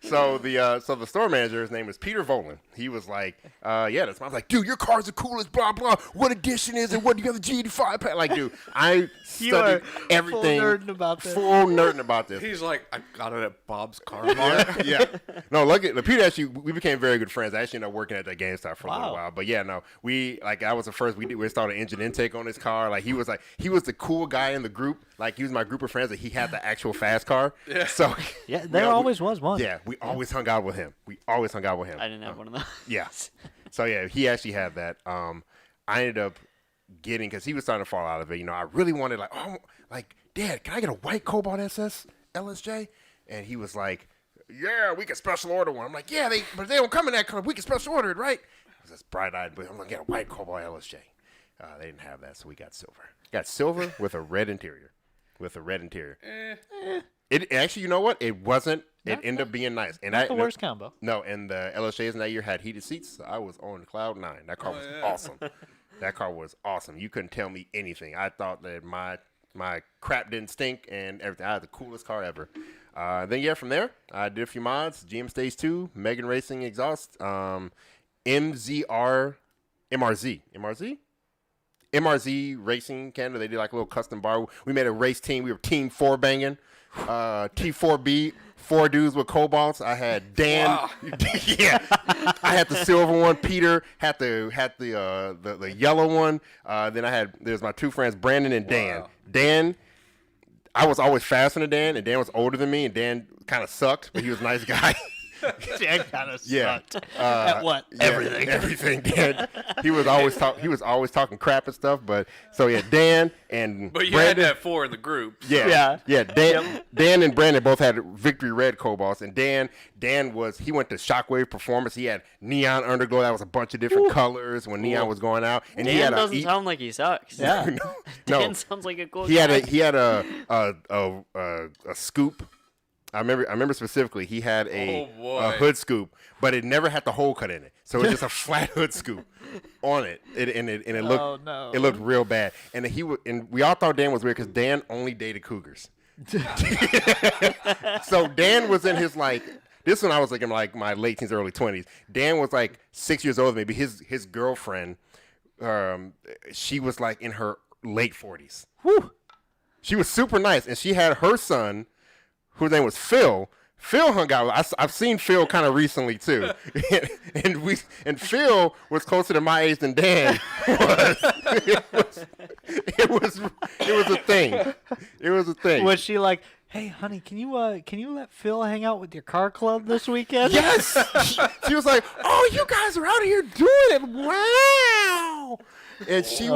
So the store manager, his name was Peter Volan. He was like, yeah, that's. I was like, dude, your car's the coolest, blah blah. What edition is it? What do you got the GD5 pack? Like, dude, I studied everything. Full nerding about this. He's like, I got it at Bob's Car Mart. Yeah. No, look at Peter. Actually, we became very good friends. I actually ended up working at that GameStop for a little while. But yeah, no, I was the first. We installed an engine intake on his car. Like he was the cool guy in the group. Like he was my group of friends. That he had the actual fast car. Yeah. So yeah, there always was one. Yeah, we always hung out with him. I didn't have one of those. Yeah. So yeah, he actually had that. I ended up getting, because he was starting to fall out of it. I really wanted Dad, can I get a white Cobalt SS LSJ? And he was like, yeah, we can special order one. I'm like, yeah, but they don't come in that color. We can special order it, right? I was just bright-eyed, but I'm gonna get a white Cobalt LSJ. They didn't have that, so we got silver. Got silver with a red interior. It actually, you know what? It wasn't. It ended up being nice. And not the worst combo. No, and the LSJs in that year had heated seats. So I was on cloud 9. That car was awesome. That car was awesome. You couldn't tell me anything. I thought that my crap didn't stink and everything. I had the coolest car ever. Then from there, I did a few mods. GM Stage 2, Megan Racing exhaust, MRZ Racing Canada. They did like a little custom bar. We made a race team. We were team 4 banging. T4B, 4 dudes with cobalts. I had Dan. Wow. Yeah, I had the silver one. Peter had the yellow one. Then there's my 2 friends, Brandon and Dan. Wow. Dan, I was always faster than Dan, and Dan was older than me, and Dan kind of sucked, but he was a nice guy. Dan kind of Yeah. sucked. At what? Yeah, Everything. everything. Dan, he was always talking crap and stuff. But so yeah, Dan and But you Brandon. had to have 4 in the group. Yeah. Dan and Brandon both had Victory Red cobalts, and Dan he went to ZZPerformance. He had neon underglow. That was a bunch of different colors when neon was going out. And he Dan had doesn't sound like he sucks. Yeah. no. Dan sounds like a cool He guy. had a scoop. I remember specifically he had a hood scoop, but it never had the hole cut in it, so it was just a flat hood scoop on it. It looked Oh, no. it looked real bad, and we all thought Dan was weird because Dan only dated cougars. So Dan was in his this one I was in my late teens, early 20s. Dan was 6 years older than me. His girlfriend, she was in her late 40s. Whew. She was super nice, and she had her son, whose name was Phil. Phil hung out. I've seen Phil kind of recently too, and Phil was closer to my age than Dan was. It was a thing. It was a thing. Was she like, hey, honey, can you let Phil hang out with your car club this weekend? Yes. She was like, "Oh, you guys are out here doing it! Wow!" And she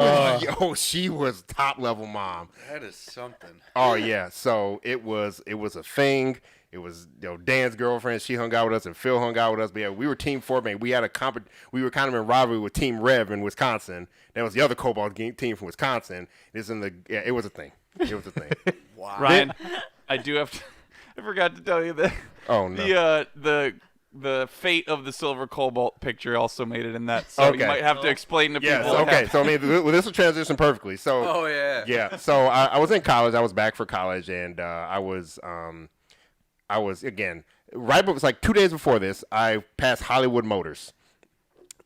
was top level mom. That is something. Oh yeah, so it was a thing. It was Dan's girlfriend. She hung out with us, and Phil hung out with us. But yeah, we were Team 4, man. We had we were kind of in rivalry with Team Rev in Wisconsin. That was the other Cobalt team from Wisconsin. It was a thing. It was a thing. Wow. Ryan, I do have to. I forgot to tell you that. Oh no. The fate of the silver cobalt picture also made it in that, so Okay. you might have to explain to people. Yes. what Okay. happened. So I mean, this will transition perfectly. So. Oh yeah. Yeah. So I was in college. I was back for college, and I was again right. It was 2 days before this. I passed Hollywood Motors.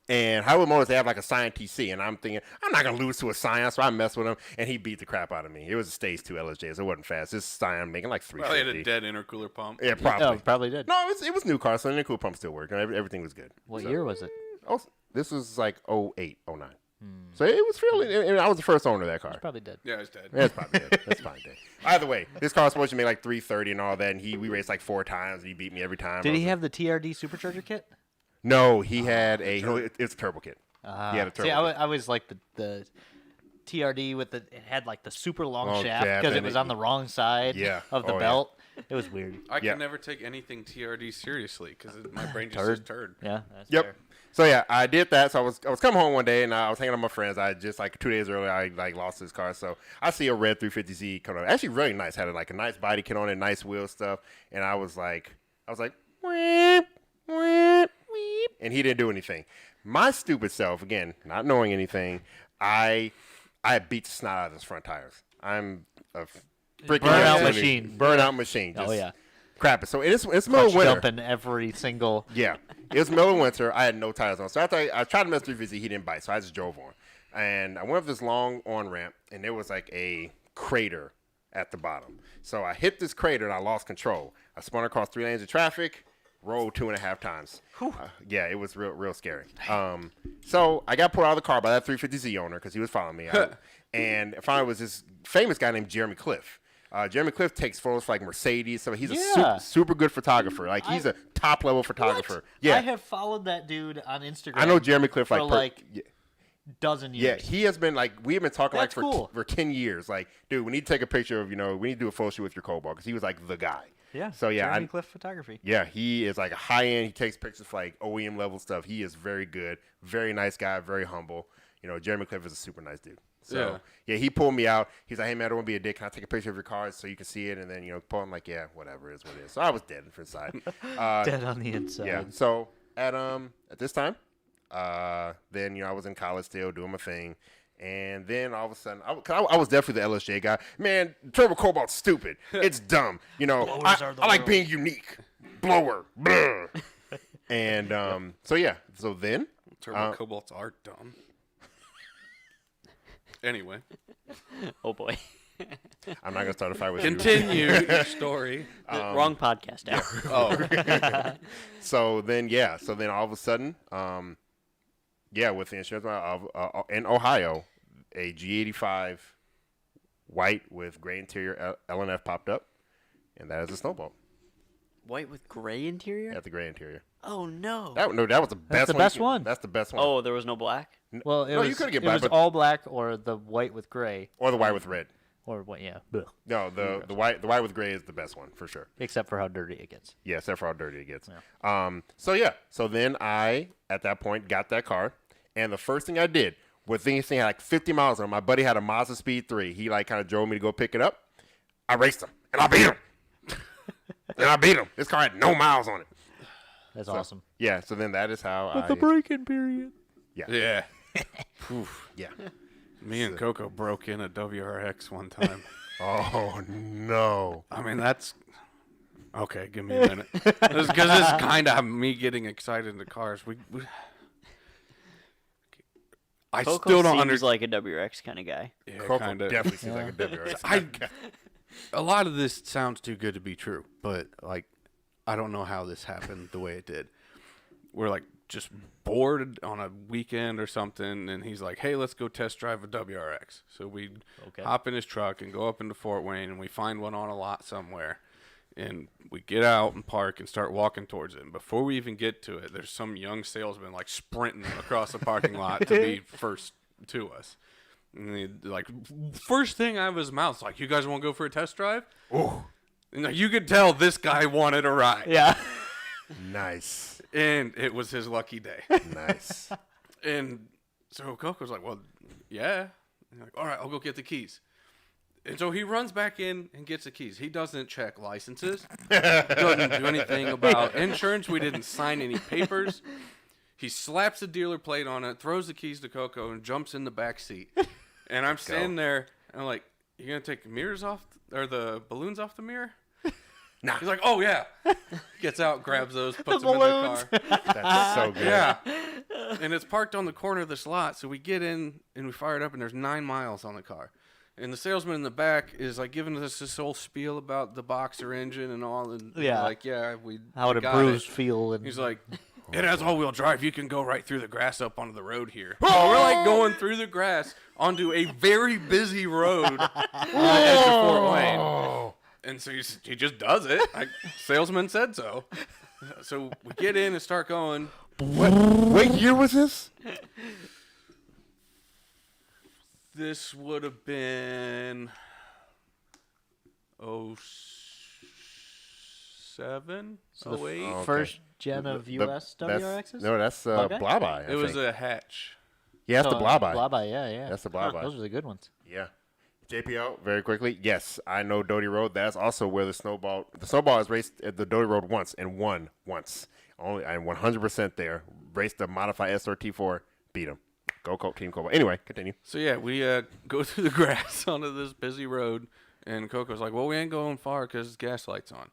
And Hollywood Motors, they have a Scion TC, and I'm thinking, I'm not going to lose to a Scion, so I messed with him, and he beat the crap out of me. It was a Stage 2 LSJ, so it wasn't fast. This Scion making Probably 350. had a dead intercooler pump. Yeah, probably. Oh, probably did. No, it was new car, so the cool pump still worked, and everything was good. What So- year was it? Oh, this was 08, 09. So it was fairly, and I was the first owner of that car. Probably did. Yeah, it's dead. Yeah, it's probably dead. That's fine. Dead. Either way, this car was supposed to make 330 and all that, and we raced 4 times, and he beat me every time. Did he have the TRD supercharger kit? No, he had it's a turbo kit. He had a turbo See, kit. I was like the TRD with it had the super long Long shaft shaft, because it and was it- on the wrong side Yeah. of the Oh, yeah. belt. It was weird. I Yeah. can never take anything TRD seriously because my brain just Turd. says turd. Yeah, that's Yep. fair. So yeah, I did that. So I was coming home one day, and I was hanging out with my friends. I just 2 days earlier, I lost this car. So I see a red 350Z coming up. Actually, really nice. Had a nice body kit on it, nice wheel stuff. And I was like, weep, weep, weep, and he didn't do anything. My stupid self, again, not knowing anything, I beat the snot out of his front tires. I'm a freaking Burnout absolutely machine. Burnout machine. Oh, Just yeah. crap it. So it's middle Clutch of winter. dumping every single. Yeah. It was middle of winter. I had no tires on. So after I tried to mess 350, he didn't bite. So I just drove on. And I went up this long on-ramp, and there was a crater at the bottom. So I hit this crater, and I lost control. I spun across 3 lanes of traffic, rolled 2.5 times. Yeah, it was real scary. So I got pulled out of the car by that 350Z owner because he was following me. And finally was this famous guy named Jeremy Cliff. Jeremy Cliff takes photos for Mercedes. So he's Yeah. a super good photographer. He's a top level photographer. What? Yeah, I have followed that dude on Instagram. I know Jeremy Cliff for yeah, dozen yeah, years. he has been we've been talking That's for cool. for 10 years. Dude, we need to take a picture of we need to do a photo shoot with your Cobalt because he was the guy. Yeah. So yeah, Jeremy Cliff Photography. yeah, he is a high end. He takes pictures for OEM level stuff. He is very good, very nice guy, very humble. Jeremy Cliff is a super nice dude. So yeah, he pulled me out. He's like, "Hey man, I don't want to be a dick. Can I take a picture of your car so you can see it?" And then pull. I'm like, "Yeah, whatever, it is what it is." So I was dead for inside. Dead on the inside. Yeah. So at this time, then I was in college still doing my thing, and then all of a sudden, I was definitely the LSJ guy. Man, Turbo Cobalt's stupid. It's dumb. I like being unique. Blower. Blah. And so then Turbo cobalts are dumb. Anyway, Oh boy. I'm not gonna start a fight with you. Continue your story. Wrong podcast. Al. Oh, So then all of a sudden, with the insurance in Ohio, a G85 white with gray interior LNF popped up, and that is a snowboat. White with gray interior? That's the gray interior. Oh no. That was the best the one. best one. That's the best one. Oh, there was no black? Well, No, you could've get it black, was but- all black or the white with gray. Or the white with red. Or what, yeah. Blech. No, the white with gray is the best one for sure. Except for how dirty it gets. Yeah, except for how dirty it gets. Yeah. So then I, at that point, got that car, and the first thing I did was this thing had like 50 miles on it. My buddy had a Mazda Speed 3. He like kind of drove me to go pick it up. I raced him, and I beat him. This car had no miles on it. That's awesome. Yeah, so then that is how But the break-in period. yeah. Yeah. Me and Coco broke in a WRX one time. Oh, no. I mean, that's okay. Give me a minute, because it's kind of me getting excited into cars. I Coco still don't seems understand. like a WRX kind of guy. Yeah, Coco kind of. definitely seems like a WRX. A lot of this sounds too good to be true, but like, I don't know how this happened the way it did. We're like just bored on a weekend or something, and he's like, "Hey, let's go test drive a WRX." So we hop in his truck and go up into Fort Wayne, and we find one on a lot somewhere, and we get out and park and start walking towards it. And before we even get to it, there's some young salesman like sprinting across the parking lot to be first to us. And he, like, first thing out of his mouth, like, "You guys want to go for a test drive?" Oh, And you could tell this guy wanted a ride. Yeah. nice. And it was his lucky day. Nice. And so Coco's like, "Well, yeah." And like, "All right, I'll go get the keys." And so he runs back in and gets the keys. He doesn't check licenses. Doesn't do anything about insurance. We didn't sign any papers. He slaps the dealer plate on it, throws the keys to Coco, and jumps in the back seat. And I'm standing there, and I'm like, "You gonna take the mirrors off, or the balloons off the mirror?" Nah. He's like, "Oh yeah." Gets out, grabs those, puts them in the car. That's so good. Yeah. And it's parked on the corner of this lot, so we get in and we fire it up, and there's 9 miles on the car. And the salesman in the back is like giving us this whole spiel about the boxer engine and all, and Yeah. like, yeah, we How would a got bruised it. feel. And He's like, "It has all-wheel drive. You can go right through the grass up onto the road here." So we're like going through the grass onto a very busy road on the edge of Fort Wayne. Oh. And so he just does it. Salesman said so. So we get in and start going. What year was this? This would have been 07, 08. Okay. first gen of US WRXs? No, that's Blabeye? Blabeye. It was a hatch. Yeah, that's the Blabeye. Blabeye, yeah. That's the Huh, Blabeye. those are the good ones. Yeah. JPL, very quickly. Yes, I know Doty Road. That's also where the snowball has raced at the Doty Road once and won once. Only I'm 100% there. Raced the modified SRT4, beat him. Go Team Cobalt. Anyway, continue. So yeah, we go through the grass onto this busy road, and Coco's like, "Well, we ain't going far because gas light's on."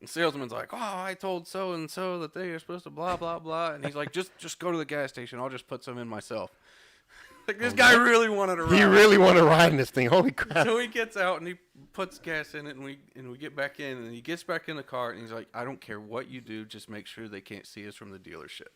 And salesman's like, "Oh, I told so and so that they are supposed to blah blah blah," and he's like, "Just go to the gas station. I'll just put some in myself." Like, this guy really wanted to ride. He really wanted to ride in this thing. Holy crap. So he gets out and he puts gas in it, and we get back in, and he gets back in the car, and he's like, "I don't care what you do, just make sure they can't see us from the dealership."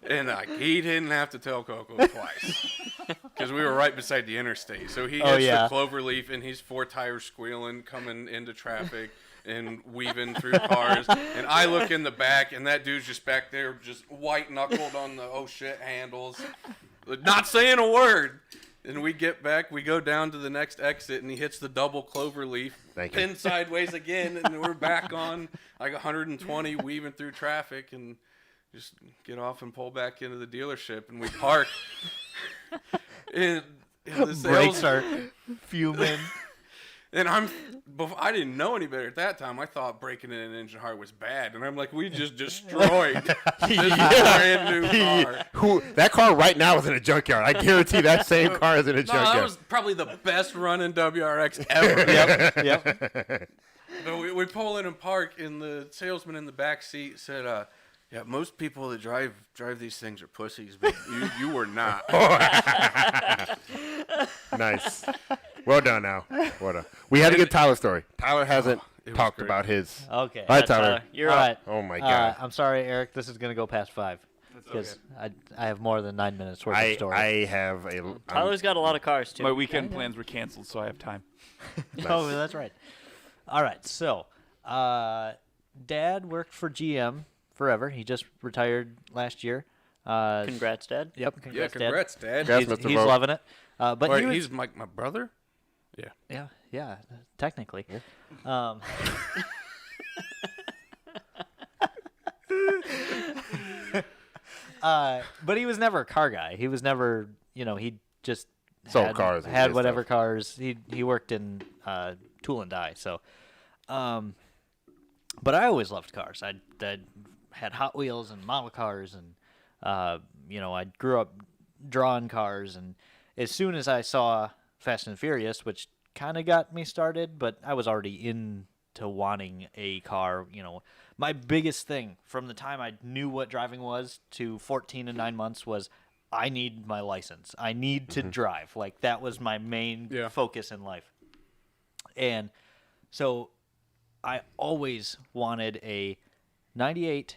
And he didn't have to tell Coco twice, because we were right beside the interstate. So he hits the cloverleaf, and he's 4 tires squealing, coming into traffic and weaving through cars. And I look in the back, and that dude's just back there, just white knuckled on the oh shit handles, not saying a word. And we get back, we go down to the next exit, and he hits the double cloverleaf, pin sideways again, and we're back on like 120, weaving through traffic, and just get off and pull back into the dealership, and we park. and the Brakes are fuming. And I didn't know any better at that time. I thought breaking in an engine hard was bad, and I'm like, we just destroyed this brand new car. That car right now is in a junkyard. I guarantee that same car is in a junkyard. That was probably the best running WRX ever. Yep. So we pull in and park, and the salesman in the back seat said, "Yeah, most people that drive these things are pussies, but you were not." Nice. Well done now. Well done. We had to get Tyler's story. Tyler hasn't it was talked great. about his. Okay. All right, Tyler. You're All up. right. Oh my God. I'm sorry, Eric. This is gonna go past 5 because I have more than 9 minutes worth of story. I have a. Tyler's got a lot of cars too. My weekend plans were canceled, so I have time. Oh, that's right. All right. So, Dad worked for GM forever. He just retired last year. Congrats, Dad. Yep. Yeah, Congrats, congrats, Dad. Congrats, Dad. Mr. He's Vogt. loving it. But Wait, he was, he's my brother? Yeah. yeah, technically. But he was never a car guy. He was never, he just Sold had, cars and had did whatever stuff. cars. He worked in tool and die. So, but I always loved cars. I had Hot Wheels and model cars, and I grew up drawing cars. And as soon as I saw Fast and Furious, which kind of got me started, but I was already into wanting a car. My biggest thing from the time I knew what driving was to 14 and 9 months was I need my license. I need to drive. Like, that was my main focus in life. And so I always wanted a 98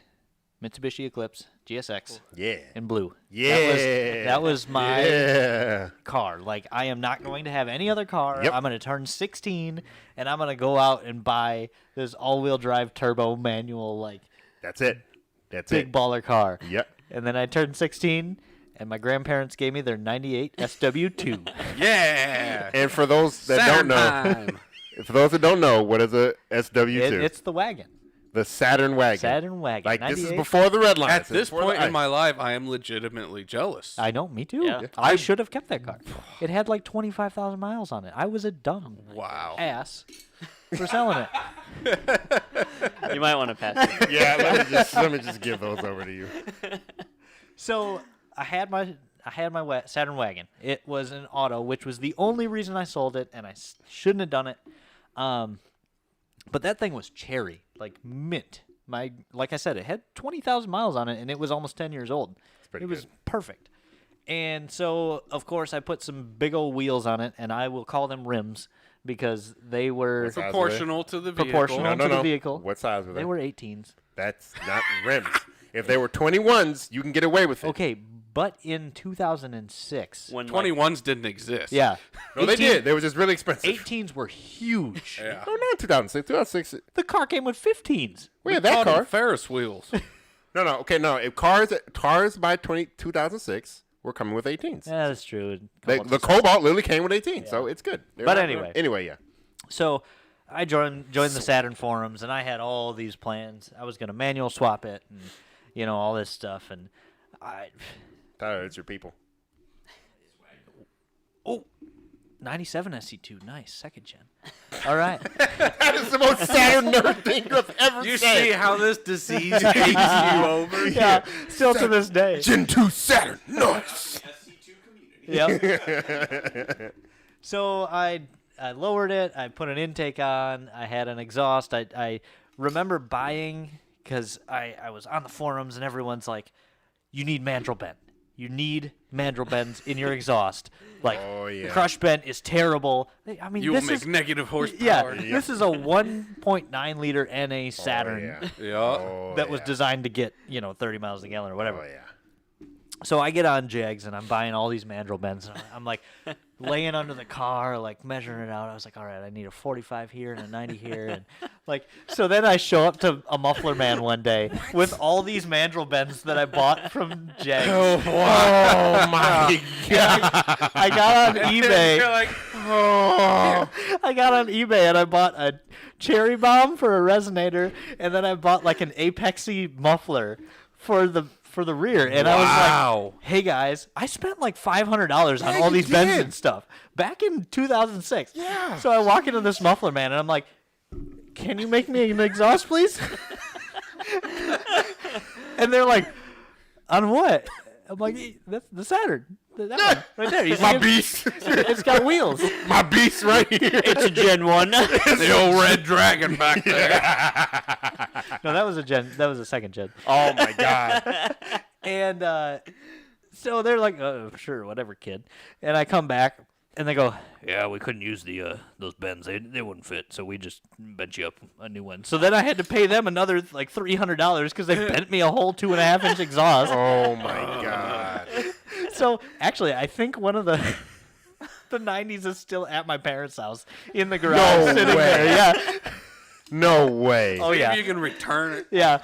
Mitsubishi Eclipse GSX Yeah. in blue. Yeah. That was my Yeah. car. Like, I am not going to have any other car. Yep. I'm going to turn 16, and I'm going to go out and buy this all-wheel drive turbo manual, like, That's it. That's big it. baller car. Yep. And then I turned 16, and my grandparents gave me their 98 SW2. Yeah. And for those that Saturn don't know, time. what is a SW2? It's the wagon. The Saturn wagon. Saturn wagon. Like, this is 98. before the red line. At this point in my life, I am legitimately jealous. I know, me too. Yeah. I should have kept that car. It had like 25,000 miles on it. I was a dumb Wow. ass for selling it. You might want to pass it. Yeah, let me just give those over to you. So I had my Saturn wagon. It was an auto, which was the only reason I sold it, and I shouldn't have done it. But that thing was cherry, like mint. Like I said, it had 20,000 miles on it, and it was almost 10 years old. pretty It was good. perfect. And so, of course, I put some big old wheels on it, and I will call them rims because they were What's that? Proportional to the vehicle. proportional to the vehicle. What size were they? They were 18s. That's not rims. If they were 21s, you can get away with it. Okay, but in 2006, When 21s didn't exist. yeah, No, they 18 did. They were just really expensive. 18s were huge. Yeah. No, not 2006. 2006. The car came with 15s. We had that Called them car. Ferris wheels. No. Okay, no. If cars by 2006 were coming with 18s. Yeah, that's true. The Cobalt literally came with 18, so it's good. They're But not- anyway. yeah. So I joined the Saturn forums, and I had all these plans. I was going to manual swap it, and all this stuff. And Tyler, it's your people. 97 SC2, nice, second gen. All right. That is the most Saturn nerd thing I've ever You said. see how this disease takes you over? Yeah, still to this day. Gen 2 Saturn, nice. Yep. So I lowered it. I put an intake on. I had an exhaust. I remember buying, because I was on the forums and everyone's like, you need mandrel bend. You need mandrel bends in your exhaust. Like, Oh, yeah. crush bend is terrible. I mean, You will this make is negative horsepower. yeah, this is a 1.9 liter NA Saturn Oh, Yeah. Oh, that was yeah. designed to get 30 miles a gallon or whatever. Oh, yeah. So I get on Jags and I'm buying all these mandrel bends. And I'm like laying under the car, like measuring it out. I was like, all right, I need a 45 here and a 90 here. And so then I show up to a Muffler Man one day with all these mandrel bends that I bought from Jags. Oh, my God. I got on You're eBay. like, I got on eBay and I bought a cherry bomb for a resonator, and then I bought like an Apexy muffler for the rear. And I was Wow. like, hey guys, I spent like $500 on Yeah, all you these bends did. and stuff back in 2006. Yeah. So I walk into this Muffler Man and I'm like, can you make me an exhaust, please? And they're like, on what? I'm like, that's the Saturn. That one, right there. You see My it? beast. It's got wheels. My beast right here. It's a Gen 1. the old red dragon back there. No, that was a second gen. Oh, my God. And so they're like, oh, sure, whatever, kid. And I come back, And they go, yeah, we couldn't use the those bends. They wouldn't fit, so we just bent you up a new one. So then I had to pay them another like $300 because they bent me a whole 2.5-inch exhaust. Oh my God. So actually, I think one of the 90s is still at my parents' house in the garage. No sitting way. there. Yeah. No way. Oh yeah. Maybe you can return it. Yeah.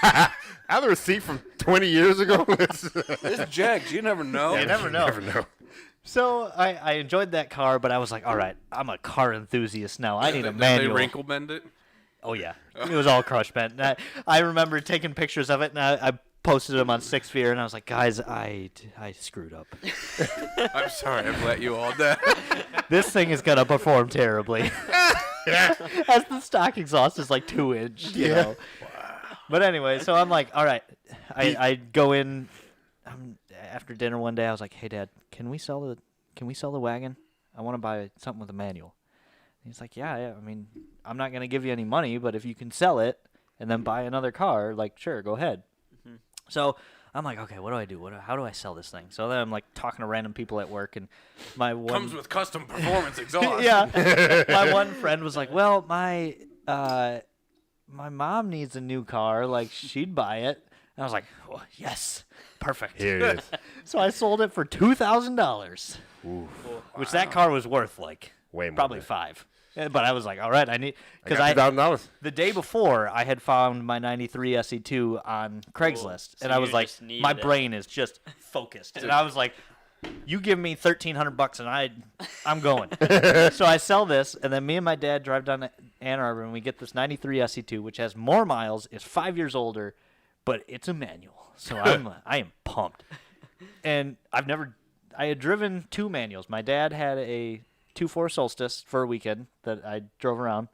I have a receipt from 20 years ago. It's Jags. You never know. You never know. Never know. So I enjoyed that car, but I was like, all right, I'm a car enthusiast now. I need a Did manual. they wrinkle bend it? Oh yeah, it was all crush bent. I remember taking pictures of it, and I posted them on Six Fear, and I was like, guys, I screwed up. I'm sorry I've let you all down. This thing is gonna perform terribly. As the stock exhaust is like 2-inch, you know. But anyway, so I'm like, all right, I go in after dinner one day. I was like, hey Dad, can we sell the wagon? I want to buy something with a manual. And he's like, yeah. I mean, I'm not gonna give you any money, but if you can sell it and then buy another car, like sure, go ahead. Mm-hmm. So I'm like, okay, what do I do? How do I sell this thing? So then I'm like talking to random people at work, and my one Comes with custom performance exhaust. yeah, my one friend was like, well, my mom needs a new car, like she'd buy it. And I was like, oh, yes, perfect. Here it is. So I sold it for $2,000, which that car was worth like Way more probably than- $5,000. But I was like, all right, I need because got $2,000. the day before I had found my '93 SE2 on Craigslist, so and I you was like, just needed my it. brain is just focused, and I was like, you give me $1,300 and I'm going. So I sell this, and then me and my dad drive down to Ann Arbor, and we get this '93 SE2, which has more miles, is 5 years older, but it's a manual. So I am pumped. And I had driven 2 manuals. My dad had a 2.4 Solstice for a weekend that I drove around.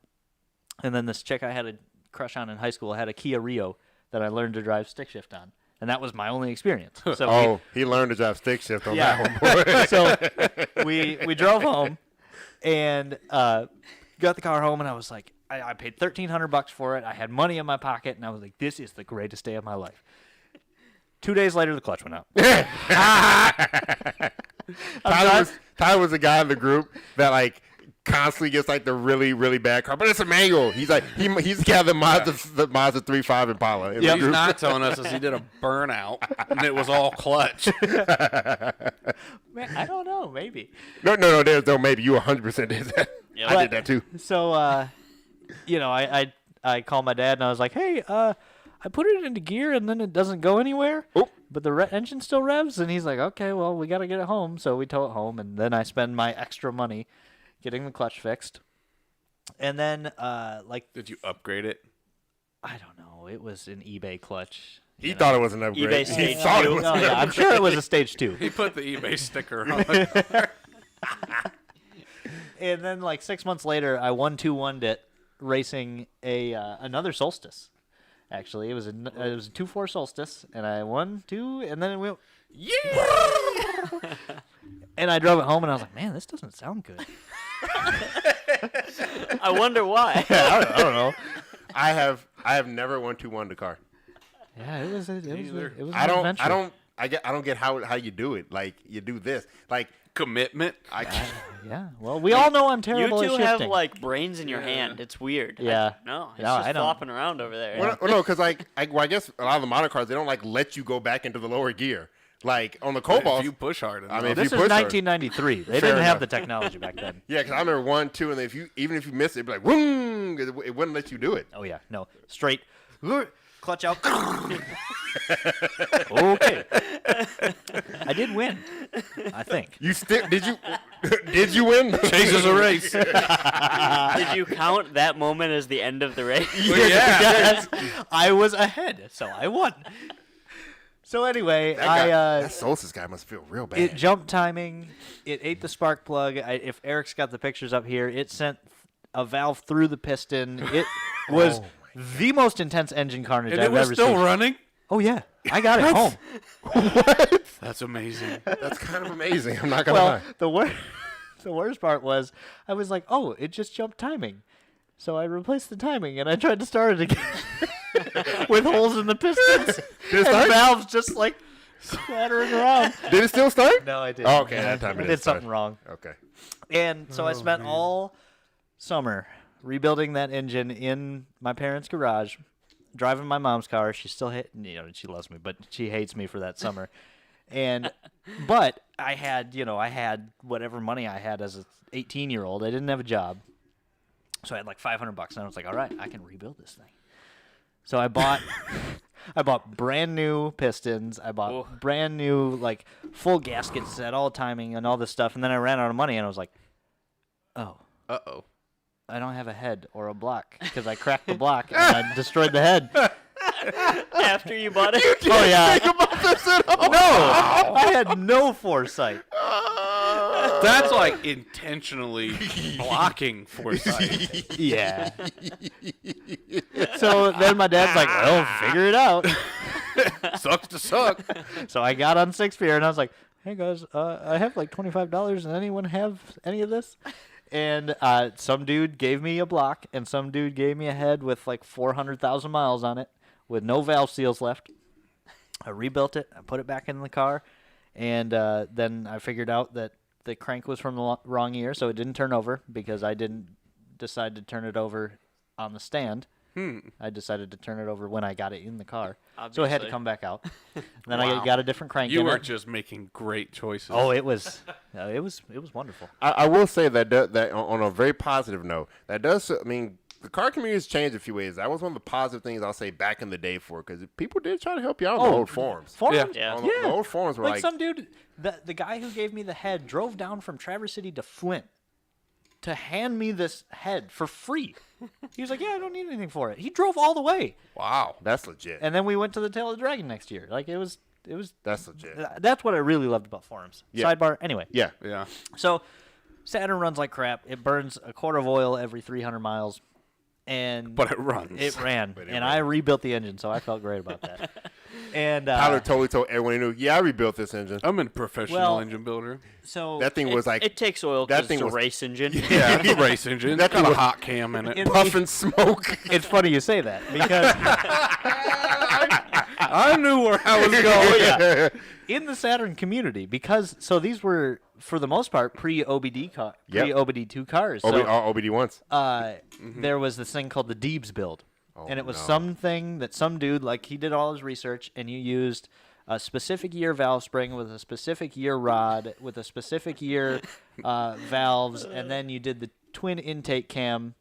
And then this chick I had a crush on in high school had a Kia Rio that I learned to drive stick shift on. And that was my only experience. So He learned to drive stick shift on Yeah. that one, boy. so we drove home and got the car home, and I was like, I paid $1,300 for it. I had money in my pocket, and I was like, this is the greatest day of my life. 2 days later, the clutch went out. Tyler was the guy in the group that like constantly gets like the really, really bad car, but it's a manual. He's like he's the guy that the Mazda 3.5 Impala. In the What he's group. not telling us is he did a burnout, and it was all clutch. Man, I don't know, maybe. No, there's no maybe. You 100% did that. Yeah. I did that too. So, I called my dad, and I was like, hey, I put it into gear, and then it doesn't go anywhere. Oh. But the engine still revs, and he's like, okay, well, we got to get it home. So we tow it home, and then I spend my extra money getting the clutch fixed. And then, Did you upgrade it? I don't know. It was an eBay clutch. He thought it was an upgrade. eBay He stage thought it two. was. Oh, yeah, I'm sure it was a stage 2. He put the eBay sticker on it. And then, 6 months later, I 1-2-1'd it racing another Solstice. Actually, it was a 2.4 Solstice, and I 1-2, and then it went, yeah! And I drove it home, and I was like, man, this doesn't sound good. I wonder why. I don't know. I have never 1-2-1 a car. Yeah, it was an adventure. I don't get how you do it. Like you do this. Like Commitment. Yeah, well, we all know I'm terrible You at two have shifting. brains in your hand. It's weird. Yeah. No, it's No, just I don't. flopping around over there. well, no, because I guess a lot of the modern cars they don't let you go back into the lower gear. Like on the Cobalt, If you push hard enough. I mean, if This you is push hard. 1993. They Fair didn't have enough. the technology back then. Yeah, because I remember 1, 2, and then even if you missed it, it'd be like, whoom, it wouldn't let you do it. Oh, yeah. No. Straight. Clutch out. Okay. I did win, I think. Did you win? chases a race. Did you count that moment as the end of the race? Yes. I was ahead, so I won. So anyway, that Solstice guy must feel real bad. it jumped timing. It ate the spark plug. If Eric's got the pictures up here, it sent a valve through the piston. It was the most intense engine carnage And I've it was ever still seen. running? Oh yeah, I got it home. That's amazing. That's kind of amazing. I'm not gonna lie. The worst part was I was like, oh, it just jumped timing. So I replaced the timing and I tried to start it again with holes in the pistons and This time? valves just like clattering around. Did it still start? No, I didn't. Oh, okay, that time it I did did start. something wrong. Okay. And so I spent all summer rebuilding that engine in my parents' garage, driving my mom's car. She still she loves me, but she hates me for that summer. But I had whatever money I had as an 18-year-old. I didn't have a job. So I had like $500, and I was like, all right, I can rebuild this thing. So I bought brand new pistons. I bought brand new like full gasket set, all timing and all this stuff. And then I ran out of money, and I was like, oh, I don't have a head or a block because I cracked the block and I destroyed the head. After you bought it? Oh yeah. Think about this at all? No, I had no foresight. That's like intentionally blocking foresight. Yeah. So then my dad's like, well, figure it out. Sucks to suck. So I got on Sixpear and I was like, hey guys, I have like $25. Does anyone have any of this? And some dude gave me a block and some dude gave me a head with like 400,000 miles on it with no valve seals left. I rebuilt it. I put it back in the car. And then I figured out that the crank was from the wrong year, so it didn't turn over because I didn't decide to turn it over on the stand. I decided to turn it over when I got it in the car. Obviously. So it had to come back out. Then I got a different crank You in were it. just making great choices. Oh, it was wonderful. I will say that on a very positive note, that does. I mean, the car community has changed a few ways. That was one of the positive things I'll say back in the day for because people did try to help you out on the old forums. Forums? Yeah. The old forums were Like like some dude, the guy who gave me the head drove down from Traverse City to Flint to hand me this head for free. He was like, yeah, I don't need anything for it. He drove all the way. Wow. that's legit. And then we went to the Tail of the Dragon next year. Like it was That's legit. that's what I really loved about forums. Yeah. Sidebar, anyway. Yeah. Yeah. So Saturn runs like crap. It burns a quart of oil every 300 miles. But it runs. It ran. But it And ran. I rebuilt the engine, so I felt great about that. And Tyler totally told everyone he knew, yeah, I rebuilt this engine. I'm a professional Well- engine builder. so That thing was like It takes oil that because thing it's a was- race engine. Yeah, it's a race engine. That It's got thing a was- hot cam in it. in puffing smoke. it's funny you say that because I knew where I was going. in the Saturn community, so these were for the most part pre-OBD pre-OBD2 cars. So OBD once. there was this thing called the Deebs build, and it was no. something that some dude like he did all his research, and you used a specific year valve spring with a specific year rod with a specific year valves, and then you did the twin intake cam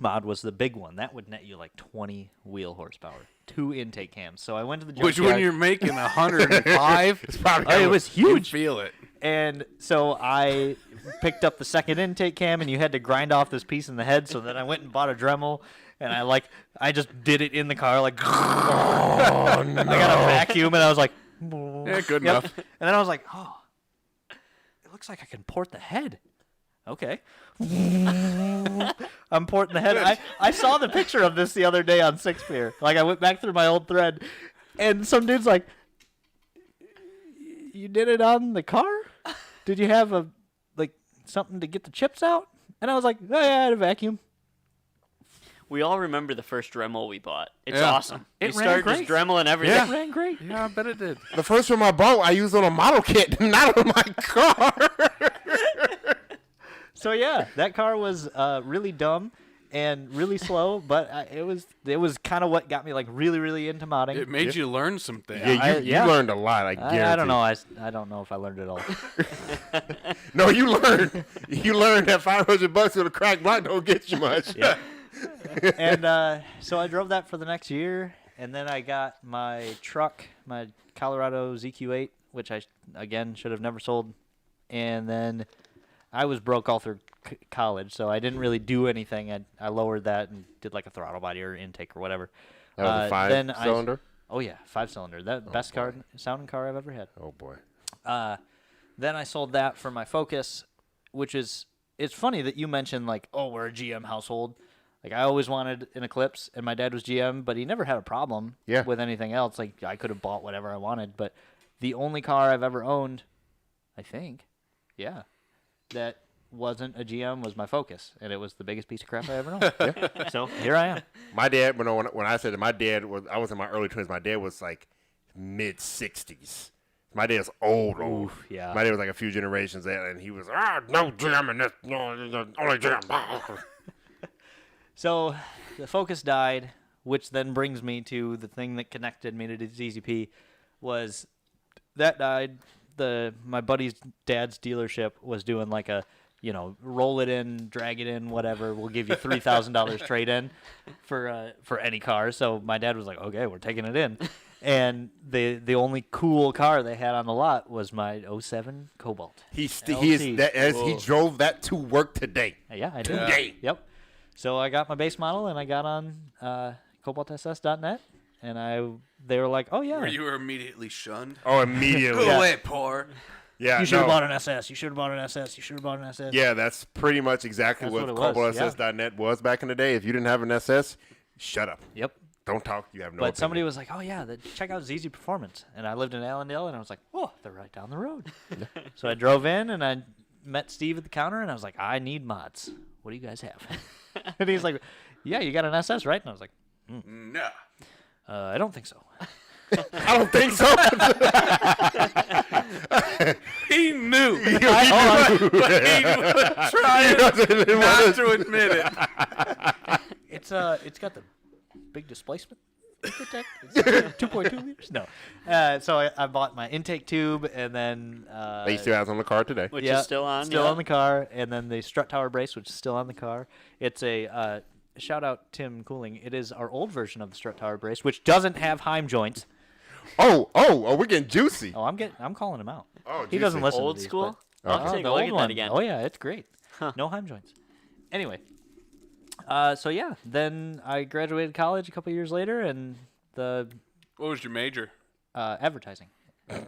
mod was the big one. That would net you like 20 wheel horsepower. 2 intake cams. So I went to the Which when junkyard. you're making 105, It's probably Oh, it was you huge. feel it. And so I picked up the second intake cam, and you had to grind off this piece in the head. So then I went and bought a Dremel, and I just did it in the car, like I got a vacuum, and I was like, Yeah, good Yep. enough. And then I was like, oh, it looks like I can port the head. Okay. I'm porting the head. I saw the picture of this the other day on Sixpear. Like I went back through my old thread, and some dude's like, "You did it on the car? Did you have something to get the chips out?" And I was like, "Oh yeah, I had a vacuum." We all remember the first Dremel we bought. It's Yeah. awesome. It You ran start great. just Dremeling everything. It ran great. Yeah, I bet it did. The first one I bought, I used on a model kit, not on my car. So yeah, that car was really dumb and really slow, but it was kind of what got me like really really into modding. It made you learn some things. Yeah, you yeah. learned a lot. I guarantee. I don't know. I don't know if I learned it all. No, you learned. You learned that $500 with a cracked block don't get you much. Yeah. And so I drove that for the next year, and then I got my truck, my Colorado ZQ8, which I again should have never sold, and then I was broke all through college, so I didn't really do anything. I lowered that and did like a throttle body or intake or whatever. That was a Then 5-cylinder. Oh yeah, 5-cylinder. That best sounding car I've ever had. Oh boy. Then I sold that for my Focus, which is it's funny that you mentioned like, oh, we're a GM household. Like I always wanted an Eclipse, and my dad was GM, but he never had a problem with anything else. Like I could have bought whatever I wanted, but the only car I've ever owned, I think, that wasn't a GM was my Focus, and it was the biggest piece of crap I ever owned. So here I am. My dad, when I said that my dad was, I was in my early 20s. My dad was like mid-60s. My dad's old. Oof, yeah. My dad was like a few generations there, and he was, no jam in this. No, only jam. So the Focus died, which then brings me to the thing that connected me to the ZZP was that died. My buddy's dad's dealership was doing like a, roll it in, drag it in, whatever. We'll give you $3,000 trade in for any car. So my dad was like, okay, we're taking it in. And the only cool car they had on the lot was my '07 Cobalt. He LT. drove that to work today. Yeah, I did. Today. Yep. So I got my base model and I got on cobaltss.net, and they were like, oh yeah. Where you were immediately shunned. Oh, immediately. Go away, poor. Yeah, You should have bought an SS. You should have bought an SS. You should have bought an SS. Yeah, that's pretty much exactly That's what what it was, CobaltSS.net was back in the day. If you didn't have an SS, shut up. Yep. Don't talk. You have no But opinion. somebody was like, oh yeah, check out ZZPerformance. And I lived in Allendale, and I was like, oh, they're right down the road. So I drove in, and I met Steve at the counter, and I was like, I need mods. What do you guys have? And he's like, yeah, you got an SS, right? And I was like, No. I don't think so. I don't think so. He knew. He But he was trying not to admit it. It's got the big displacement. Ecotec. It's 2.2 liters. No. So I bought my intake tube, and then They still have on the car today. Which is still on. on the car, and then the strut tower brace, which is still on the car. It's a shout out Tim Cooling. It is our old version of the strut tower brace, which doesn't have Heim joints. Oh, we're getting juicy. Oh, I'm calling him out. Oh, He doesn't juicy. listen. Old to these, school? but- I'll take the a look old at one. that again. Oh yeah, it's great. No Heim joints. Anyway, so yeah, then I graduated college a couple years later, and the What was your major? advertising,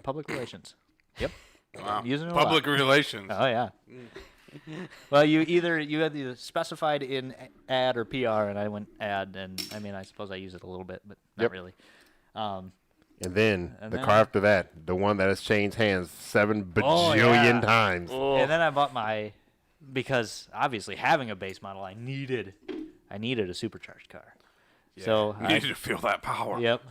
public relations. Yep. Wow. Using it a Public lot. relations. Oh yeah. Well, you had either specified in ad or PR, and I went ad, and I mean I suppose I use it a little bit, but not Yep. really. And then And the then- car after that, the one that has changed hands 7 Oh, bajillion yeah. times. Oh. And then I bought because obviously having a base model, I needed a supercharged car. Yeah. So You needed to feel that power. Yep.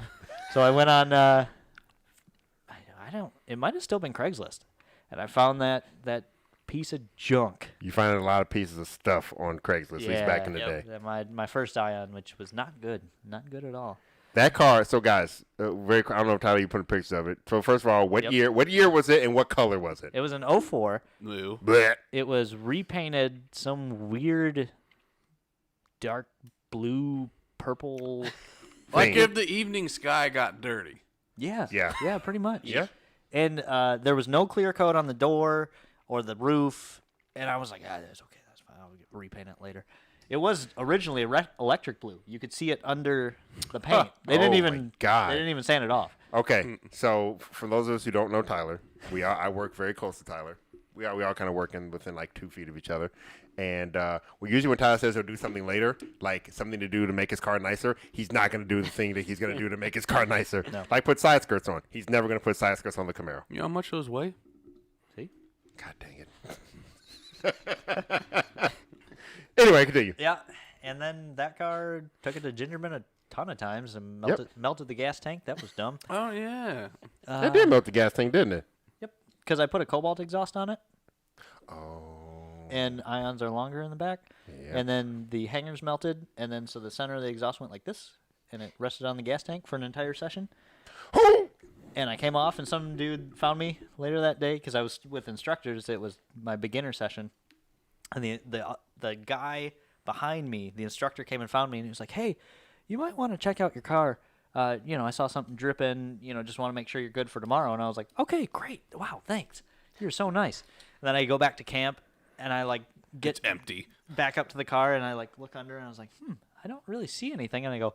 So I went on. I don't. It might have still been Craigslist, and I found that piece of junk. You find a lot of pieces of stuff on Craigslist, at least back in the day. My first Ion, which was not good at all. That car. So guys, I don't know, Tyler, you put pictures of it. So first of all, what Yep. year? What year was it, and what color was it? It was an 04. Blue. Blech. It was repainted some weird dark blue, purple. Like Thing. if the evening sky got dirty. Yeah. Yeah, pretty much. Yeah. And there was no clear coat on the door or the roof, and I was like, that's okay, that's fine. I'll repaint it later. It was originally electric blue. You could see it under the paint. They didn't Oh, even my God. They didn't even sand it off. Okay, so for those of us who don't know Tyler, I work very close to Tyler. We all kind of working within like 2 feet of each other, and we usually when Tyler says he'll do something later, like something to do to make his car nicer, he's not going to do the thing that he's going to do to make his car nicer. No. Like put side skirts on. He's never going to put side skirts on the Camaro. You know how much those weigh? See? God dang it. Anyway, continue. Yeah. And then that car took it to Gingerman a ton of times and melted the gas tank. That was dumb. Oh yeah. That did melt the gas tank, didn't it? Yep. Because I put a Cobalt exhaust on it, Oh. and ions are longer in the back. Yeah. And then the hangers melted, and then so the center of the exhaust went like this, and it rested on the gas tank for an entire session. And I came off, and some dude found me later that day because I was with instructors. It was my beginner session, and the guy behind me, the instructor, came and found me, and he was like, "Hey, you might want to check out your car. I saw something dripping. Just want to make sure you're good for tomorrow." And I was like, "Okay, great. Wow, thanks. You're so nice." And then I go back to camp, and I get It's empty. back up to the car, and I look under, and I was like, I don't really see anything. And I go,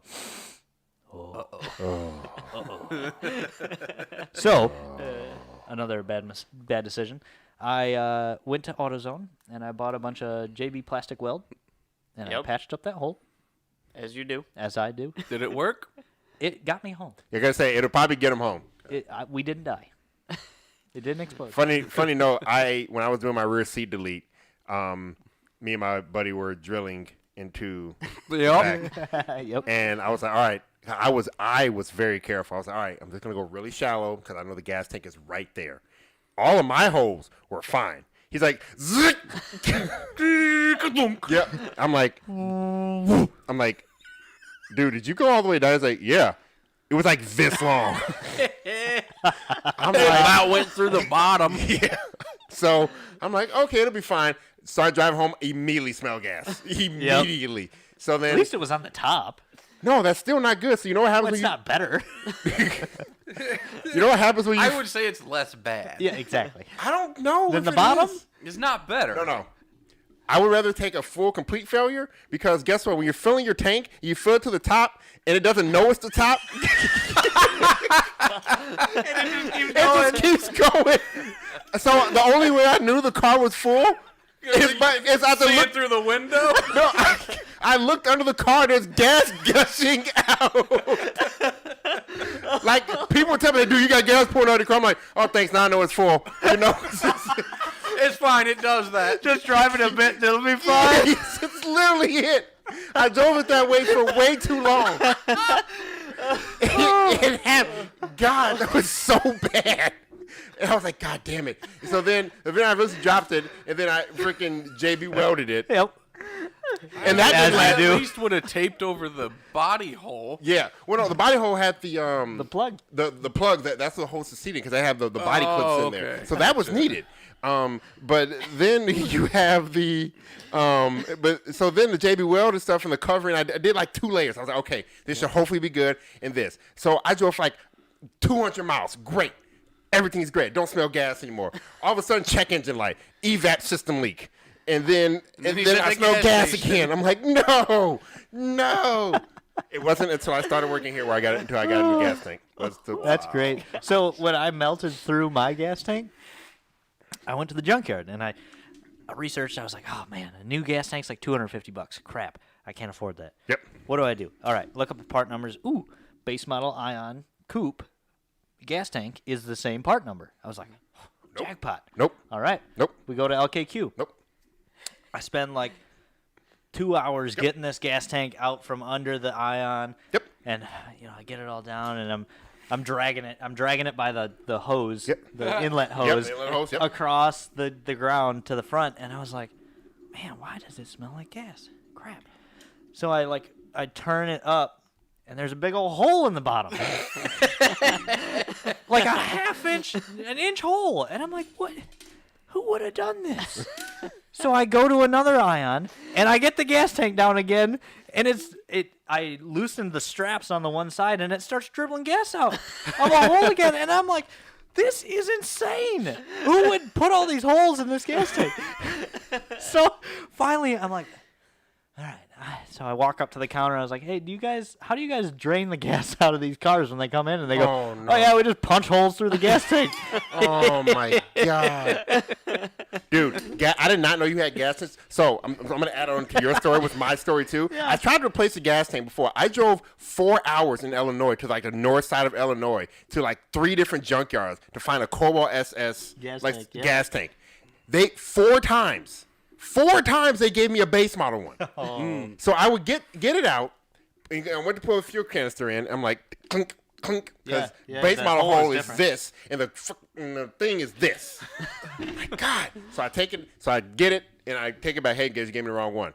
So, another bad decision. I went to AutoZone, and I bought a bunch of JB plastic weld, and I Yep. patched up that hole, As you do. as I do. Did it work? It got me home. You're going to say it'll probably get him home. We didn't die. It didn't explode. Funny note, when I was doing my rear seat delete, me and my buddy were drilling into Yep. back. Yep. And I was like, all right, I was very careful. I was like, all right, I'm just gonna go really shallow because I know the gas tank is right there. All of my holes were fine. He's like, Zzz! Yep. I'm like, dude, did you go all the way down? He's like, yeah. It was like this long. I'm like, About went through the bottom. yeah. So I'm like, okay, it'll be fine. Start driving home, immediately smell gas. Immediately. So then, At least it was on the top. no, that's still not good. So you know what happens Well, it's when not better. you know what happens when you I would say it's less bad. Yeah, exactly. I don't know. Then if the it bottom? is. It's not better. No. I would rather take a full complete failure because guess what? When you're filling your tank, you fill it to the top and it doesn't know it's the top. It just keeps going. So the only way I knew the car was full is I had to See look it through the window? No, I looked under the car and there's gas gushing out. Like people tell me, dude, you got gas pouring out of the car. I'm like, oh, thanks. Now I know it's full. You know, It's fine. It does that. Just driving a bit, it'll be fine. it's literally it. I drove it that way for way too long. It happened. God, that was so bad. And I was like, God damn it. So then I just dropped it, and then I freaking JB welded it. Yep. And that As didn't last. you At do. least would have taped over the body hole. Yeah. Well, no, the body hole had the plug. The plug that's the holds the seating because I have the body clips in there. Okay. So that was needed. But then you have the so then the JB welded stuff and the covering. I did like 2 layers. I was like, okay, this should hopefully be good. And this. So I drove for like 200 miles. Great. Everything's great. Don't smell gas anymore. All of a sudden, check engine light, evap system leak. And then he's at I the smell gas gas station. again. I'm like, no. It wasn't until I started working here where I got a new gas tank. That's great. So when I melted through my gas tank, I went to the junkyard and I researched. I was like, oh man, a new gas tank's like $250. Crap, I can't afford that. Yep. What do I do? All right, look up the part numbers. Ooh, base model Ion Coupe gas tank is the same part number. I was like, jackpot. Nope. All right. Nope. We go to LKQ. Nope. I spend like 2 hours getting this gas tank out from under the Ion. Yep. And I get it all down, and I'm dragging it. I'm dragging it by the hose, Yep. the inlet Yep, hose, the inlet hose, yep. across the ground to the front. And I was like, man, why does it smell like gas? Crap. So I turn it up, and there's a big old hole in the bottom. Like an inch hole. And I'm like, what? Who would have done this? So I go to another Ion, and I get the gas tank down again, and I loosened the straps on the one side, and it starts dribbling gas out of a hole again, and I'm like, this is insane. Who would put all these holes in this gas tank? So finally, I'm like, all right. So I walk up to the counter. I was like, hey, how do you guys drain the gas out of these cars when they come in? And they go, Oh, no. oh yeah, we just punch holes through the gas tank. Oh my God, dude! I did not know you had gas tanks. So I'm going to add on to your story with my story too. Yeah. I tried to replace the gas tank before. I drove 4 hours in Illinois to like the north side of Illinois to like 3 different junkyards to find a Cobalt SS Gas like tank, yeah. gas tank. They 4 times they gave me a base model one. So I would get it out. And I went to put a fuel canister in. I'm like, clink, clink, because Yeah, base the model hole is hole is different. this, and the thing is this. My God. So I take it, so I get it, and I take it back. Hey, guys, you gave me the wrong one.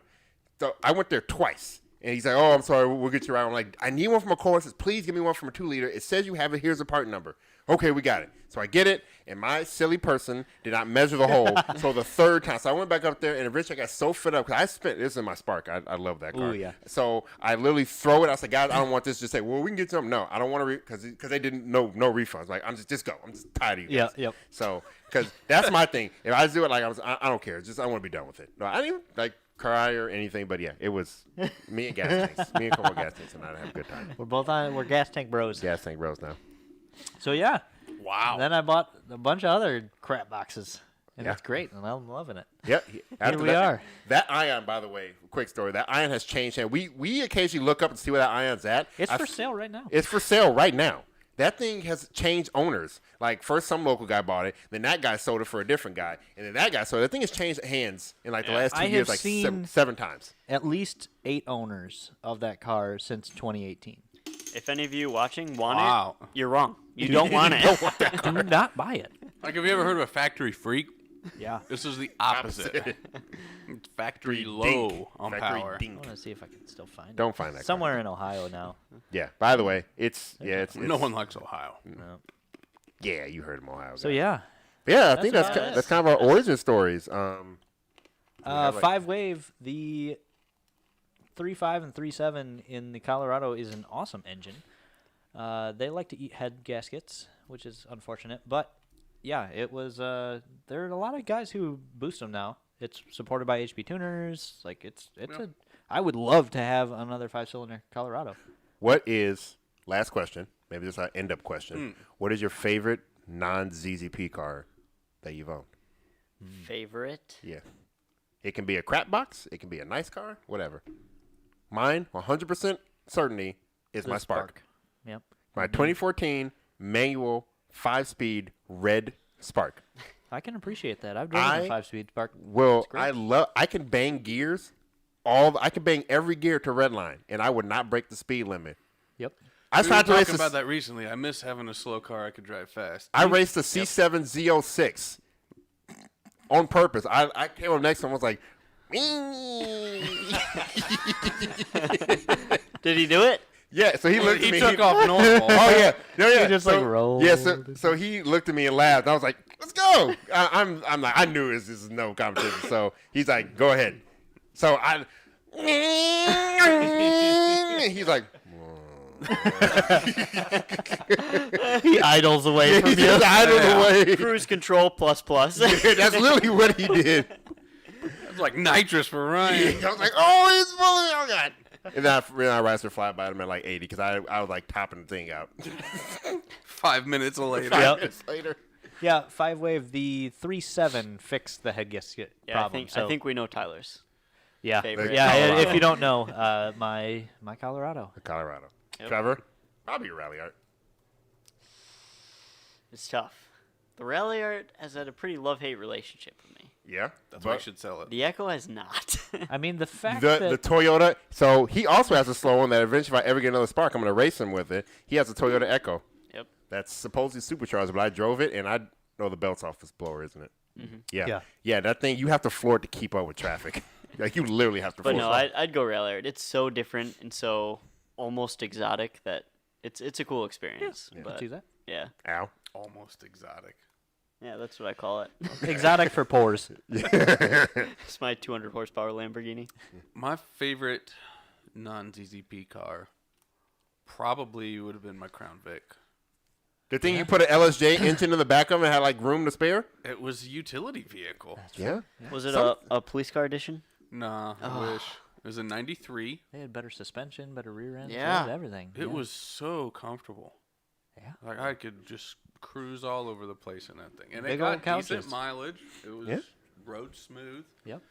So I went there twice. And he's like, oh, I'm sorry, we'll get you right. I'm like, I need one from a Corolla. He says, please give me one from a 2-liter. It says you have it. Here's the part number. Okay, we got it. So I get it, and my silly person did not measure the hole. So the 3rd time. So I went back up there, and eventually I got so fed up. Because this is my Spark. I love that car. Ooh, yeah. So I literally throw it. I was like, guys, I don't want this. Just say, well, we can get something. No, I don't want to because they didn't no refunds. Like, just go. I'm just tired of you guys. Yeah, yep. So because that's my thing. If I do it like I don't care. Just I want to be done with it. No, I didn't even like cry or anything. But yeah, it was me and gas tanks. Me and Cobalt gas tanks, and I had a good time. We're gas tank bros. Gas tank bros now. So yeah. Wow. Then I bought a bunch of other crap boxes, and Yeah. it's great, and I'm loving it. Yep. After we that, are. That Ion, by the way, quick story. That Ion has changed. And we occasionally look up and see where that Ion's at. It's for sale right now. It's for sale right now. That thing has changed owners. Like first, some local guy bought it, then that guy sold it for a different guy, and then that guy sold it. That thing has changed hands in like the last 2 I years, have like seen- seven times. At least 8 owners of that car since 2018. If any of you watching want Wow. it, you're wrong. You don't want it. Do not buy it. Like, have you ever heard of a factory freak? Yeah. This is the opposite. It's factory low on Factory power. I dink. want to see if I can still find it. Don't find that. Somewhere in Ohio now. Yeah. By the way, it's No one likes Ohio. No. Yeah, you heard him, Ohio. So guy. yeah, Yeah, I think about it. that's kind of our origin stories. have, like- 5-wave, the 3.5 and 3.7 in the Colorado is an awesome engine. They like to eat head gaskets, which is unfortunate, but yeah, it was. There are a lot of guys who boost them now. It's supported by HP tuners. Like it's Yeah. I would love to have another 5-cylinder Colorado. What is last question? Maybe this is our end up question. What is your favorite non-ZZP car that you've owned? Favorite? Yeah, it can be a crap box. It can be a nice car. Whatever. Mine, 100% certainty, is my Spark. Yep. My 2014 manual 5-speed red Spark. I can appreciate that. I've driven a 5-speed Spark. Well, great. I can bang gears. I can bang every gear to red line, and I would not break the speed limit. Yep. I We were tried to race talking about that recently. I miss having a slow car I could drive fast. I raced the C7 Z06 on purpose. I came up next to him and was like, Did he do it? yeah. So he looked at He me. took off normal. Oh yeah, yeah. He just, like, rolled. Yeah, so he looked at me and laughed. I was like, "Let's go!" I'm like, I knew this is no competition. So he's like, "Go ahead." So he's like, He idles away from he's you. just idled away. Cruise control plus plus. That's literally what he did. It's like nitrous for Ryan. I was like, "Oh, he's fully, oh god!" And then I racer fly by him at like 80 because I was like topping the thing out. 5 minutes later. Yep. Minutes later. Yeah, 5-wave, the 3.7 fixed the head gasket Yeah, problem. I think we know Tyler's. yeah, favorite. yeah. Colorado. If you don't know, my Colorado. Colorado. Yep. Trevor, probably your rally art. It's tough. The Rally Art has had a pretty love-hate relationship with me. Yeah, That's why I should sell it. The Echo has not. I mean, the fact the that Toyota. So he also has a slow one that eventually, if I ever get another Spark, I'm gonna race him with it. He has a Toyota Echo. Yep. That's supposedly supercharged, but I drove it and I know the belt's off this blower, isn't it? Mm-hmm. Yeah. That thing you have to floor it to keep up with traffic. Like you literally have to. But floor no, it. I'd go Rally Art. It's so different and so almost exotic that it's a cool experience. Yeah. But do that. yeah, Ow. Almost exotic. yeah, that's what I call it. exotic for pores. It's my 200 horsepower Lamborghini. My favorite non-ZZP car probably would have been my Crown Vic. The thing you put an LSJ engine in the back of it and had like room to spare. It was a utility vehicle. Yeah. Was it Some- a police car edition? Nah, I wish. It was a 93. They had better suspension, better rear end. Yeah. they had everything. It was so comfortable. Yeah. Like I could just cruise all over the place in that thing. And Big it got old couches. decent mileage. It was Yeah. road smooth. Yep.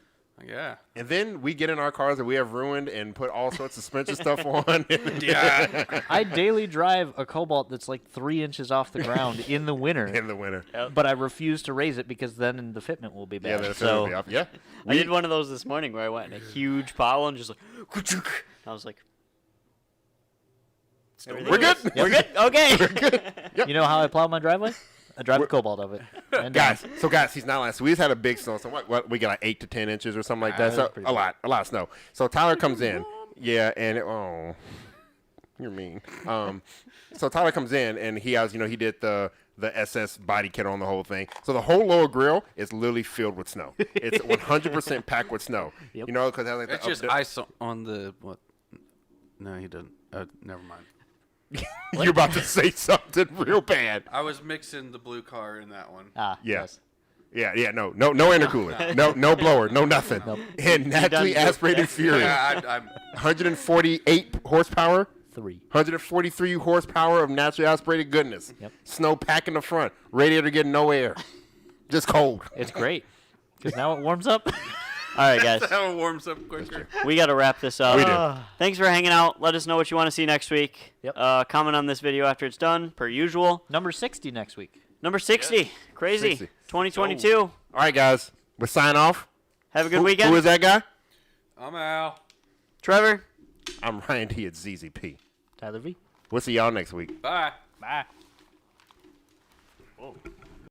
Yeah. And then we get in our cars that we have ruined and put all sorts of suspension stuff on. Yeah. I daily drive a Cobalt that's like 3 inches off the ground in the winter, in the winter. but I refuse to raise it because then the fitment will be Yeah, bad. that's so so, yeah. I did one of those this morning where I went in a huge pile and just like, I was like, We're good. we're good, okay. you know how I plow my driveway? I drive a Cobalt of it. And Guys, he's not lying. So we just had a big snow. So what we got like 8 to 10 inches or something like that. that's So pretty a lot of snow. So Tyler comes in. Yeah, and you're mean. So Tyler comes in and he has, he did the SS body kit on the whole thing. So the whole lower grill is literally filled with snow. It's 100% packed with snow. Yep. Because it has like It's the just ice on the what? No, he doesn't. Never mind. You're about to say something real bad. I was mixing the blue car in that one. Yeah. Yes. Yeah, no intercooler, no blower, no nothing, and naturally done- aspirated Fury, Yeah, I'm 148 horsepower, 3. 143 horsepower of naturally aspirated goodness. Yep. Snow pack in the front, radiator getting no air, just cold. It's great because now it warms up. All right, guys, That's how it warms up quicker. we got to wrap this up. We do. Thanks for hanging out. Let us know what you want to see next week. Yep. Comment on this video after it's done, per usual. Number 60 next week. Number 60. Crazy. 60. 2022. All right, guys, we sign off. Have a good Who weekend. is that guy? I'm Al. Trevor. I'm Ryan D at ZZP. Tyler V. We'll see y'all next week. Bye. Bye. Whoa.